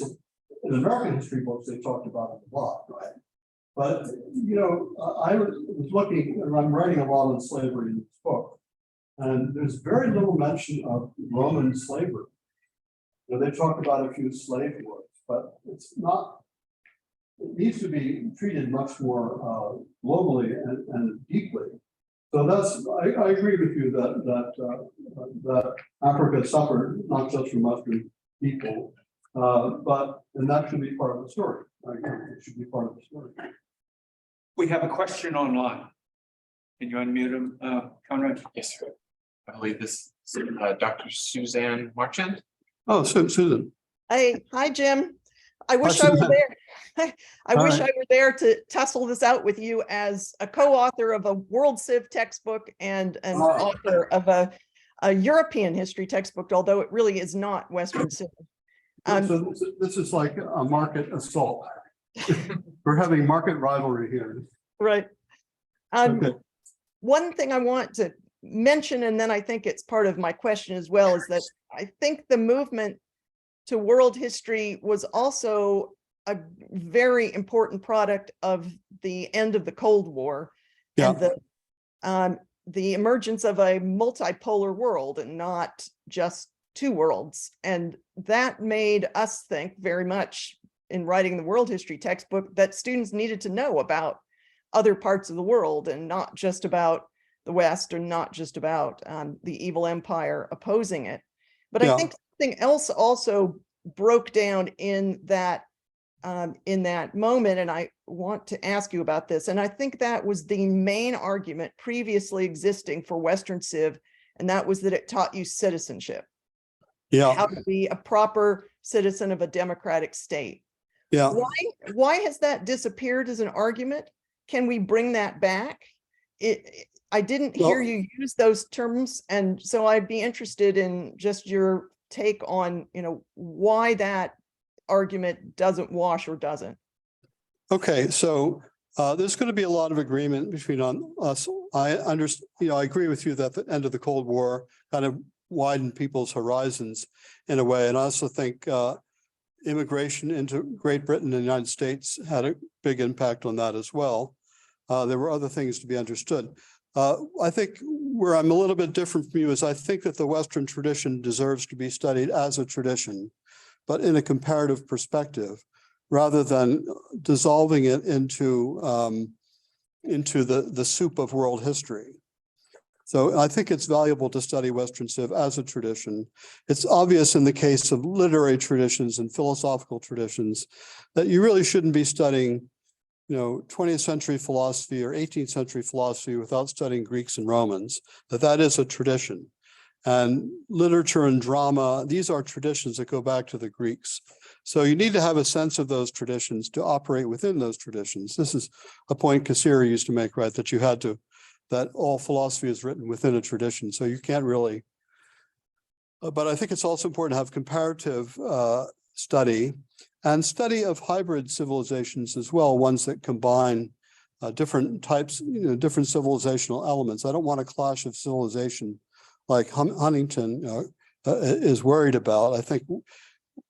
in American history books, they talked about it a lot, right? But you know, I was looking, and I'm writing a lot on slavery in this book, and there's very little mention of Roman slavery. You know, they talk about a few slave wars, but it's not. It needs to be treated much more globally and deeply. So that's I agree with you that Africa suffered not just from Western people, and that should be part of the story. I agree, it should be part of the story. We have a question online. Can you unmute him, Conrad? Yes, sir. I believe this is Dr. Suzanne Marchand. Oh, so Susan. Hi, Jim. I wish I were Question- there. I All wish right. I were there to tussle this out with you as a co-author of a World Civ textbook and an All right. author of a European history textbook, although it really is not Western Civ. So this is like a market assault. We're having market rivalry here. Right. Okay. One thing I want to mention, and then I think it's part of my question as well, is that I think the movement to world history was also a very important product of the end of the Cold War and the emergence of a multipolar world and not just two worlds. And that made us think very much in writing the world history textbook that students needed to know about other parts of the world and not just about the West or not just about the evil empire opposing it. But I think something else also broke down in that moment, and I want to ask you about this. And I think that was the main argument previously existing for Western Civ, and that was that it taught you citizenship. Yeah. How to be a proper citizen of a democratic state. Yeah. Why has that disappeared as an argument? Can we bring that back? I didn't hear you use those terms, and so I'd be interested in just your take on, why that argument doesn't wash or doesn't. Okay, so there's going to be a lot of agreement between us. I understand, I agree with you that the end of the Cold War kind of widened people's horizons in a way, and I also think immigration into Great Britain and the United States had a big impact on that as well. There were other things to be understood. I think where I'm a little bit different from you is I think that the Western tradition deserves to be studied as a tradition, but in a comparative perspective, rather than dissolving it into the soup of world history. So I think it's valuable to study Western Civ as a tradition. It's obvious in the case of literary traditions and philosophical traditions that you really shouldn't be studying 20th century philosophy or 18th century philosophy without studying Greeks and Romans, that is a tradition. And literature and drama, these are traditions that go back to the Greeks. So you need to have a sense of those traditions to operate within those traditions. This is a point Cassirer used to make, right? That all philosophy is written within a tradition. So you can't really, but I think it's also important to have comparative study and study of hybrid civilizations as well, ones that combine different types, different civilizational elements. I don't want a clash of civilization like Huntington is worried about. I think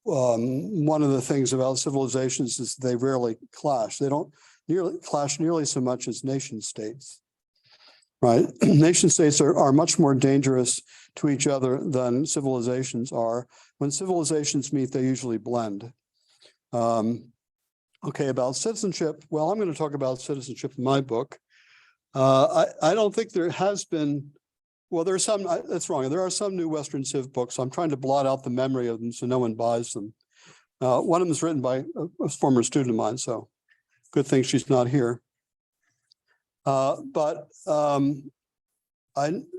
one of the things about civilizations is they rarely clash. They don't clash nearly so much as nation states, right? Nation states are much more dangerous to each other than civilizations are. When civilizations meet, they usually blend. Okay, about citizenship. Well, I'm going to talk about citizenship in my book. I don't think there has been. Well, there's some, that's wrong. There are some new Western Civ books. I'm trying to blot out the memory of them so no one buys them. One of them is written by a former student of mine, so good thing she's not here.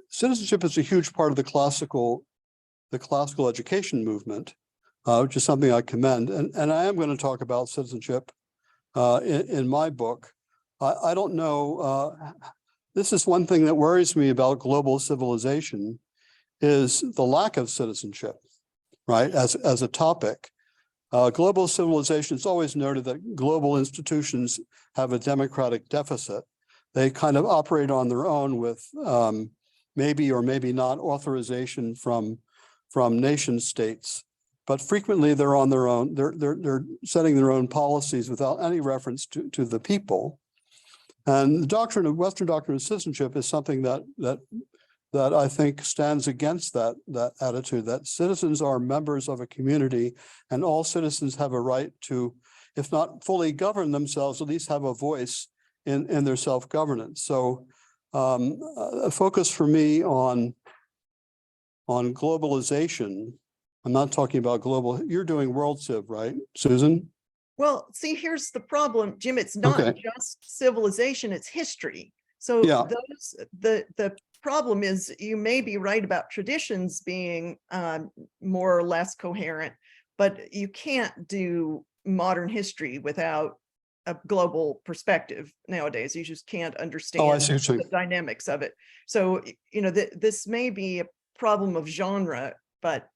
Citizenship is a huge part of the classical education movement, which is something I commend. And I am going to talk about citizenship in my book. I don't know. This is one thing that worries me about global civilization is the lack of citizenship, right? As a topic. Global civilization, it's always noted that global institutions have a democratic deficit. They kind of operate on their own with maybe or maybe not authorization from nation states, but frequently they're on their own. They're setting their own policies without any reference to the people. And the Western doctrine of citizenship is something that I think stands against that attitude, that citizens are members of a community and all citizens have a right to, if not fully govern themselves, at least have a voice in their self-governance. So a focus for me on globalization. I'm not talking about global, you're doing World Civ, right, Susan? Well, see, here's the problem, Jim. It's not just civilization, it's history. So the problem is you may be right about traditions being more or less coherent, but you can't do modern history without a global perspective nowadays. You just can't Oh, I understand see what you're the saying. dynamics of it. So, you know, this may be a problem of genre, but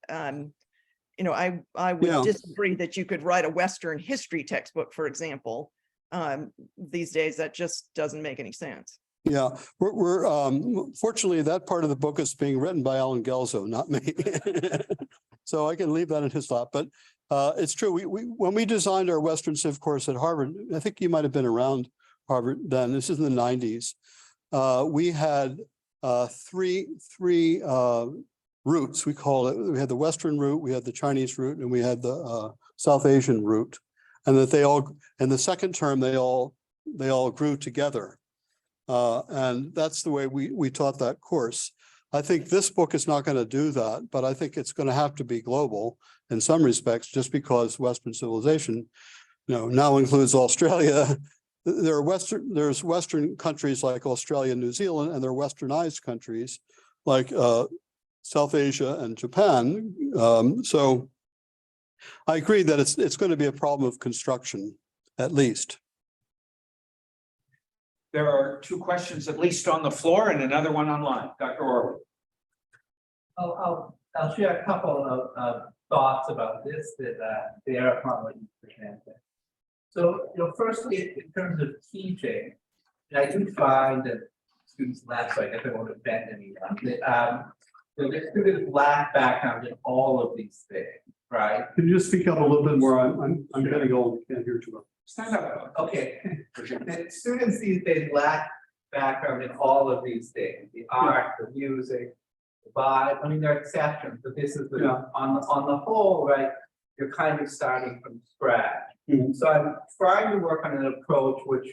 you know, I would Yeah. disagree that you could write a Western history textbook, for example. These days, that just doesn't make any sense. Yeah, we're fortunately, that part of the book is being written by Alan Gelso, not me. So I can leave that in his lap, but it's true. We when we designed our Western Civ course at Harvard, I think you might have been around Harvard then, this is in the 90s. We had three routes, we call it. We had the Western route, we had the Chinese route, and we had the South Asian route. And that they all, in the second term, they all grew together. And that's the way we taught that course. I think this book is not going to do that, but I think it's going to have to be global in some respects, just because Western civilization, you know, now includes Australia. There's Western countries like Australia and New Zealand, and there are Westernized countries like South Asia and Japan. So I agree that it's going to be a problem of construction, at least. There are two questions at least on the floor and another one online. Dr. Orwell. I'll share a couple of thoughts about this that Eric probably presented. So, you know, firstly, in terms of teaching, I do find that students lack, so I guess I won't offend anyone, that the students lack background in all of these things, right? Can you just speak up a little bit more? I'm getting old, can't hear too well. Stand up. Okay. The students these days lack background in all of these things, the art, the music, the vibe. I mean, there are exceptions, but this is the, on the whole, right? You're kind of starting from scratch. So I'm trying to work on an approach which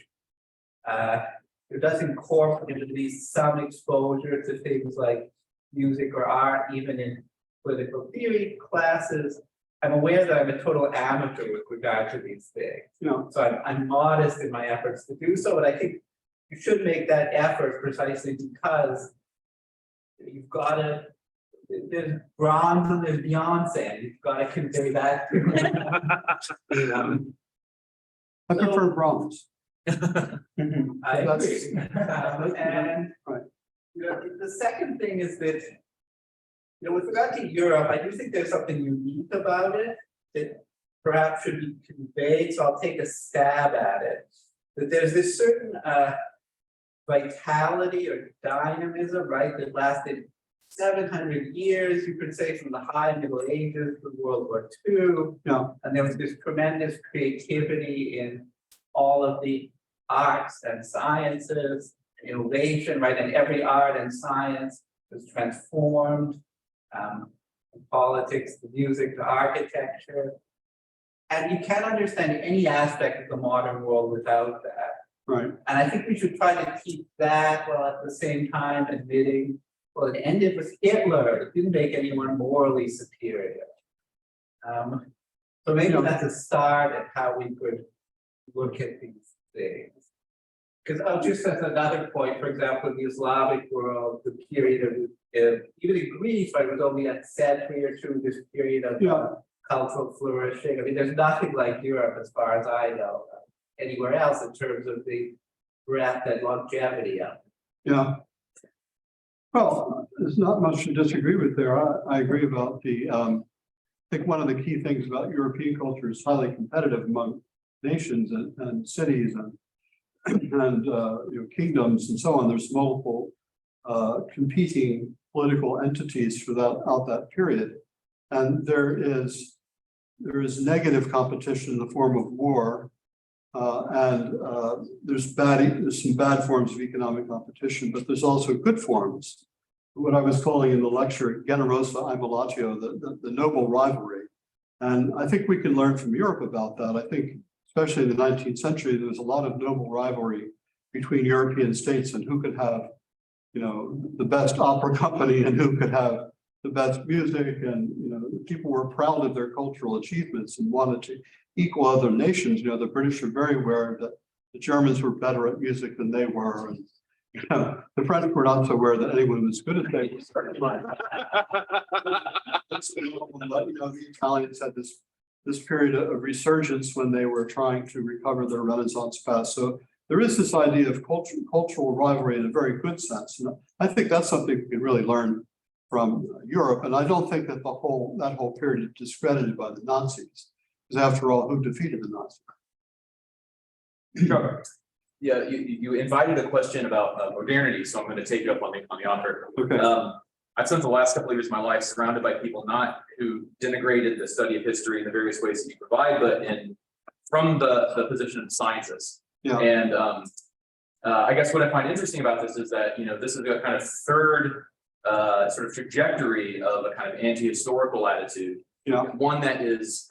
it does incorporate at least some exposure to things like music or art, even in political theory classes. I'm aware that I'm a total amateur with regard to these things. So I'm modest in my efforts to do so, but I think you should make that effort precisely because you've got to, there's Bronze and there's Beyonce, and you've got to convey that. I prefer Bronze. I agree. And Right. you know, the second thing is that, you know, with regard to Europe, I do think there's something unique about it that perhaps should be conveyed. So I'll take a stab at it. That there's this certain vitality or dynamism, right, that lasted 700 years, you could say, from the high Middle Ages to World War II. And there was this tremendous creativity in all of the arts and sciences, innovation, right? And every art and science was transformed. Politics, the music, the architecture. And you can't understand any aspect of the modern world without that. Right. And I think we should try to keep that while at the same time admitting, well, it ended with Hitler. It didn't make anyone morally superior. So maybe that's a start at how we could look at these things. Because just as another point, for example, in the Islamic world, the period of even in Greece, right, it was only a century or two, this period of cultural flourishing. I mean, there's nothing like Europe, as far as I know, anywhere else in terms of the breadth and longevity of it. Yeah. Well, there's not much to disagree with there. I agree about the, I think one of the key things about European culture is highly competitive among nations and cities and you know, kingdoms and so on. There's multiple competing political entities throughout that period. And there is negative competition in the form of war. There's some bad forms of economic competition, but there's also good forms. What I was calling in the lecture, generosa immollatio, the noble rivalry. And I think we can learn from Europe about that. I think, especially in the 19th century, there was a lot of noble rivalry between European states and who could have, you know, the best opera company and who could have the best music. And, you know, people were proud of their cultural achievements and wanted to equal other nations. You know, the British are very aware that the Germans were better at music than they were. And, you know, the French were not so aware that anyone was good at things. You know, the Italians had this this period of resurgence when they were trying to recover their Renaissance past. So there is this idea of cultural rivalry in a very good sense. And I think that's something we can really learn from Europe. And I don't think that that whole period is discredited by the Nazis, because after all, who defeated the Nazis? Sure. Yeah, you invited a question about modernity, so I'm going to take you up on the offer. Okay. I've spent the last couple of years of my life surrounded by people not who denigrated the study of history in the various ways that you provide, but from the position of scientists. Yeah. And I guess what I find interesting about this is that, this is a kind of third sort of trajectory of a kind of anti-historical attitude. Yeah. One that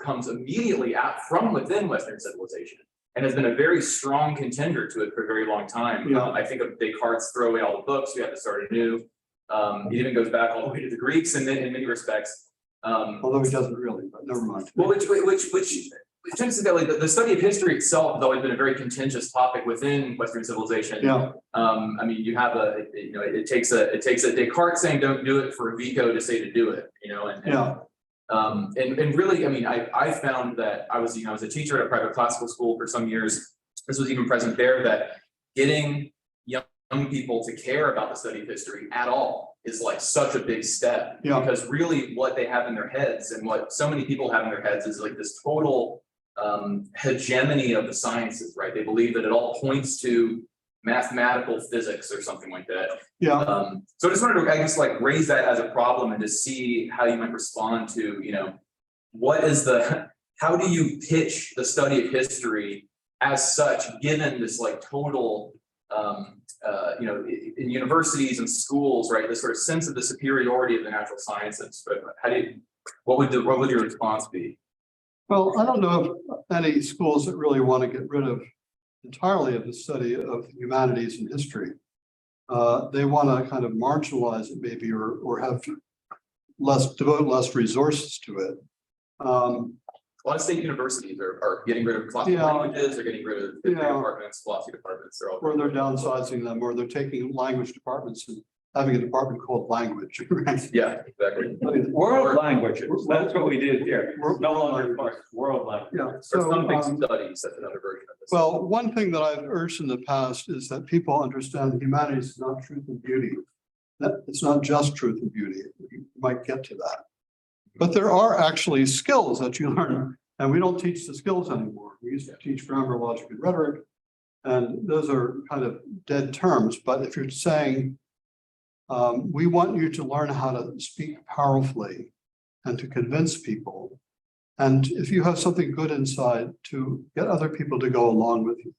comes immediately out from within Western civilization and has been a very strong contender to it for a very long time. Yeah. I think of Descartes' throw away all the books, we have to start anew. It even goes back all the way to the Greeks in many respects. Although he doesn't really, but never mind. Well, which incidentally, the study of history itself has always been a very contentious topic within Western civilization. Yeah. I mean, you have it takes a Descartes saying don't do it for Vico to say to do it, and really, I mean, I found that I was a teacher at a private classical school for some years. This was even present there, that getting young people to care about the study of history at all is like such a big step. Yeah. Because really what they have in their heads and what so many people have in their heads is like this total hegemony of the sciences, right? They believe that it all points to mathematical physics or something like that. Yeah. So I just wanted to, I guess, like raise that as a problem and to see how you might respond to, how do you pitch the study of history as such, given this like total, in universities and schools, right, this sort of sense of the superiority of the natural sciences. But what would your response be? Well, I don't know of any schools that really want to get rid of entirely of the study of humanities and history. They want to kind of marginalize it maybe, or have devote less resources to it. A lot of state universities are getting rid of classical languages, they're getting rid of history departments, philosophy departments. Or they're downsizing them, or they're taking language departments and having a department called language. Right? Yeah, exactly. World languages, that's what we did here. World No longer world language. Yeah. Or So, something studies, that's another version of this. well, one thing that I've urged in the past is that people understand that humanities is not truth and beauty. That it's not just truth and beauty. You might get to that. But there are actually skills that you learn, and we don't teach the skills anymore. We used to teach grammar, logic, and rhetoric, and those are kind of dead terms. But if you're saying, we want you to learn how to speak powerfully and to convince people, and if you have something good inside, to get other people to go along with you.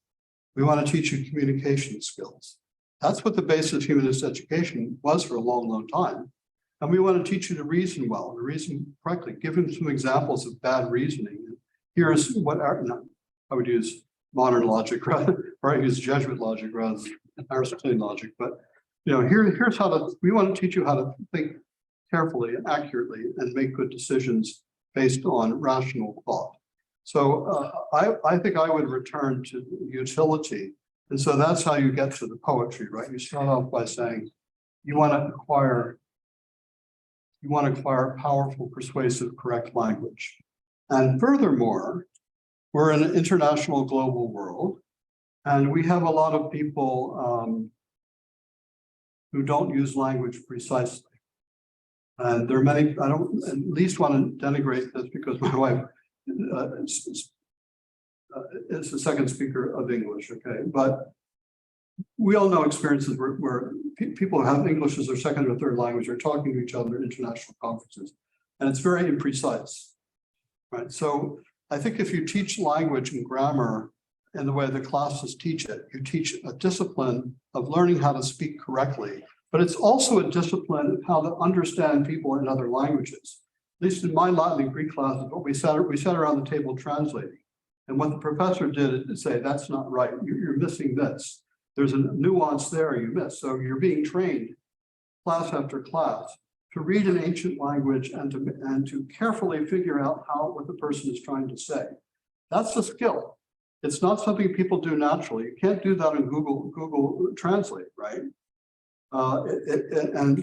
We want to teach you communication skills. That's what the basis of humanist education was for a long, long time. And we want to teach you to reason well, to reason correctly, give them some examples of bad reasoning. Here's what I would use modern logic rather, or I use Jesuit logic rather than Aristotelian logic. But here's how we want to teach you how to think carefully and accurately and make good decisions based on rational thought. So I think I would return to utility. And so that's how you get to the poetry, right? You start off by saying you want to acquire powerful, persuasive, correct language. And furthermore, we're in an international global world, and we have a lot of people who don't use language precisely. And there are many, I don't at least want to denigrate this because my wife is the second speaker of English, okay? But we all know experiences where people who have English as their second or third language are talking to each other at international conferences, and it's very imprecise, right? So I think if you teach language and grammar in the way the classes teach it, you teach a discipline of learning how to speak correctly, but it's also a discipline of how to understand people in other languages. At least in my Latin and Greek classes, what we sat around the table translating, and what the professor did is say, that's not right, you're missing this. There's a nuance there you miss. So you're being trained class after class to read an ancient language and to carefully figure out what the person is trying to say. That's a skill. It's not something people do naturally. You can't do that in Google Translate, right? And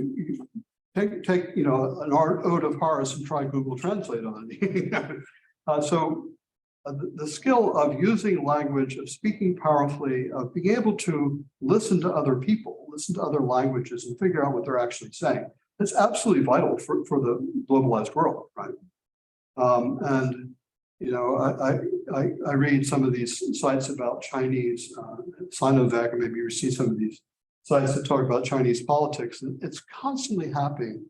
take an ode of Horace and try Google Translate on it. The skill of using language, of speaking powerfully, of being able to listen to other people, listen to other languages and figure out what they're actually saying. It's absolutely vital for the globalized world, right? And, you know, I read some of these sites about Chinese, Sinovac, or maybe you see some of these sites that talk about Chinese politics, and it's constantly happening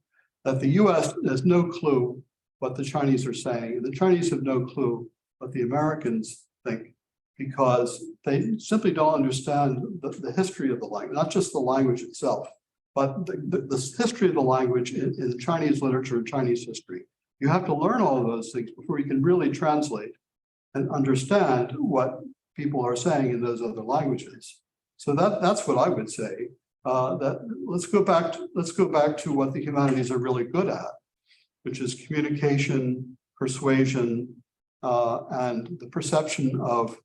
that the US has no clue what the Chinese are saying. The Chinese have no clue what the Americans think, because they simply don't understand the history of the language, not just the language itself, but the history of the language in Chinese literature and Chinese history. You have to learn all of those things before you can really translate and understand what people are saying in those other languages. So that's what I would say. That let's go back to what the humanities are really good at, which is communication, persuasion, and the perception of,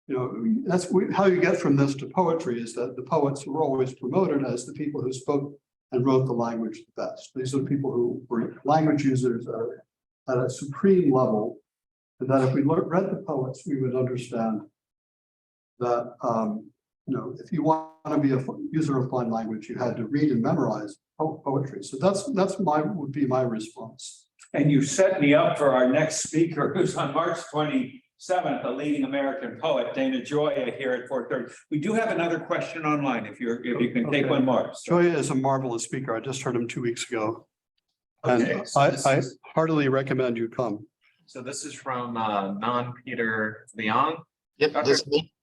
you know, that's how you get from this to poetry, is that the poets were always promoted as the people who spoke and wrote the language the best. These are the people who were language users at a supreme level, and that if we read the poets, we would understand that, you know, if you want to be a user of fine language, you had to read and memorize poetry. So would be my response. And you set me up for our next speaker, who's on March 27th, a leading American poet, Dana Joya, here at 4:30. We do have another question online, if you can take one more. So. Joya is a marvelous speaker. I just heard him 2 weeks ago. Okay, And so I heartily recommend you come. So this is from non-Peter Leon. Yep, Doctor? this me.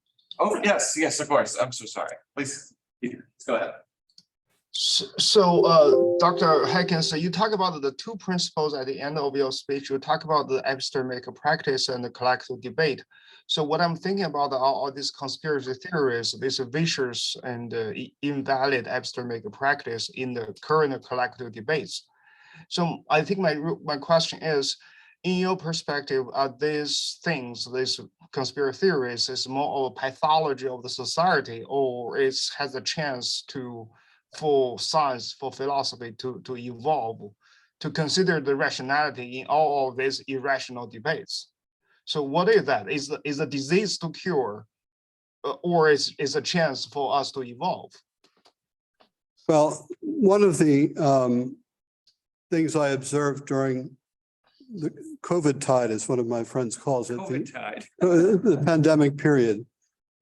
Oh, yes, of course. I'm so sorry. Please, Peter, let's go ahead. So, Dr. Hankins, you talk about the two principles at the end of your speech. You talk about the epistemic practice and the collective debate. So what I'm thinking about are all these conspiracy theories, this vicious and invalid epistemic practice in the current collective debates. So I think my question is, in your perspective, are these things, these conspiracy theories, is more of a pathology of the society, or it has a chance for science, for philosophy to evolve, to consider the rationality in all of these irrational debates? So what is that? Is a disease to cure, or is a chance for us to evolve? Well, one of the things I observed during the COVID tide, as one of my friends calls it, the pandemic period,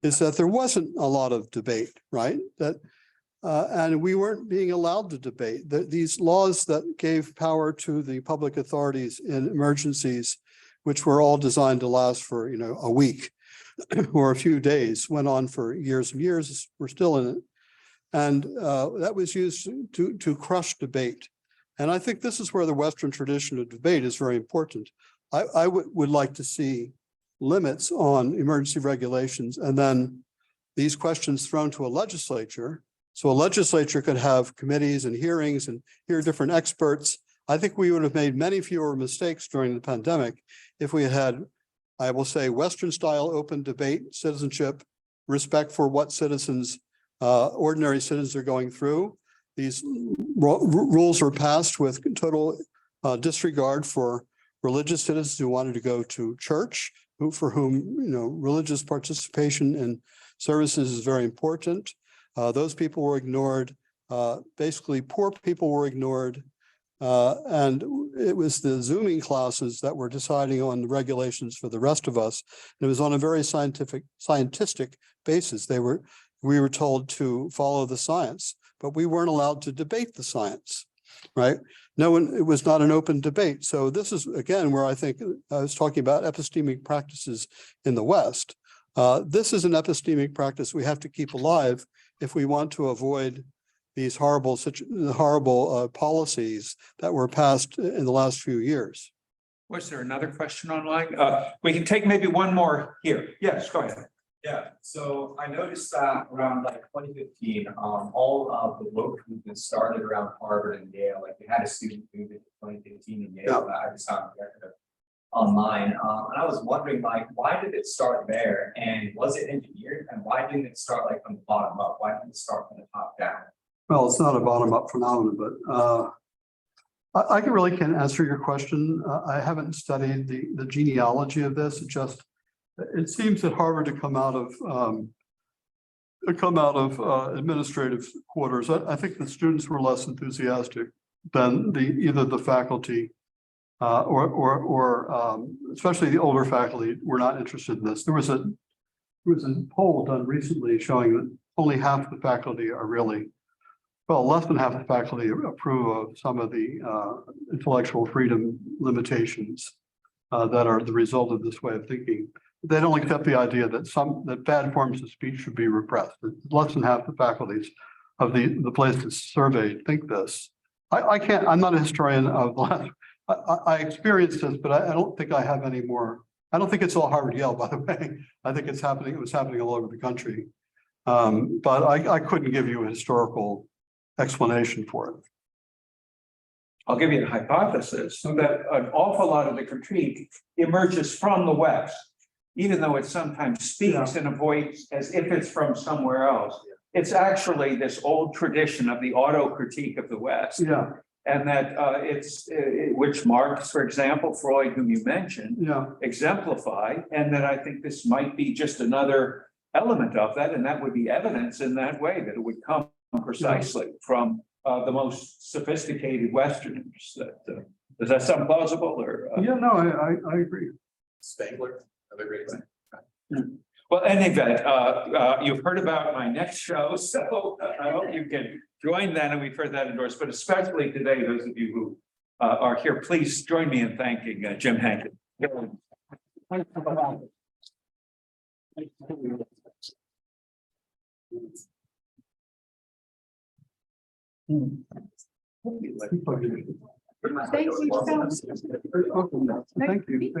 is that there wasn't a lot of debate, right? And we weren't being allowed to debate. These laws that gave power to the public authorities in emergencies, which were all designed to last for, you know, a week or a few days, went on for years and years. We're still in it. And that was used to crush debate. And I think this is where the Western tradition of debate is very important. I would like to see limits on emergency regulations, and then these questions thrown to a legislature. So a legislature could have committees and hearings and hear different experts. I think we would have made many fewer mistakes during the pandemic if we had, I will say, Western style open debate, citizenship, respect for what citizens, ordinary citizens are going through. These rules were passed with total disregard for religious citizens who wanted to go to church, for whom, you know, religious participation in services is very important. Those people were ignored. Basically, poor people were ignored. And it was the Zooming classes that were deciding on the regulations for the rest of us. And it was on a very scientific basis. We were told to follow the science, but we weren't allowed to debate the science, right? It was not an open debate. So this is, again, where I think I was talking about epistemic practices in the West. This is an epistemic practice we have to keep alive if we want to avoid these horrible policies that were passed in the last few years. Was there another question online? We can take maybe one more here. Yes, go ahead. Yeah, so I noticed that around like 2015, all of the woke movement started around Harvard and Yale. Like we had a student movement in 2015 in Yale that I just found online. And I was wondering, like, why did it start there? And was it engineered? And why didn't it start like from the bottom up? Why didn't it start from the top down? Well, it's not a bottom-up phenomenon, but I really can't answer your question. I haven't studied the genealogy of this. It seems at Harvard to come out of administrative quarters. I think the students were less enthusiastic than either the faculty or especially the older faculty were not interested in this. There was a poll done recently showing that only half the faculty are really, well, less than half the faculty approve of some of the intellectual freedom limitations that are the result of this way of thinking. They don't accept the idea that bad forms of speech should be repressed. Less than half the faculties of the places surveyed think this. I'm not a historian of the last. I experienced this, but I don't think I have any more. I don't think it's all Harvard Yale, by the way. I think it's happening. It was happening all over the country. But I couldn't give you a historical explanation for it. I'll give you a hypothesis that an awful lot of the critique emerges from the West, even though it sometimes speaks in a voice as if it's from somewhere else. It's actually this old tradition of the auto critique of the West. Yeah. And that which Marx, for example, Freud, whom you mentioned, exemplify, and that I think this might be just another element of that, and that would be evidence in that way that it would come precisely from the most sophisticated Westerners. Does that sound plausible? Or Yeah, no, I agree. Spangler, another great thing. Well, in any event, you've heard about my next show, so I hope you can join that, and we've heard that endorsed, but especially today, those of you who are here, please join me in thanking Jim Hankins. Thank you. Thank you.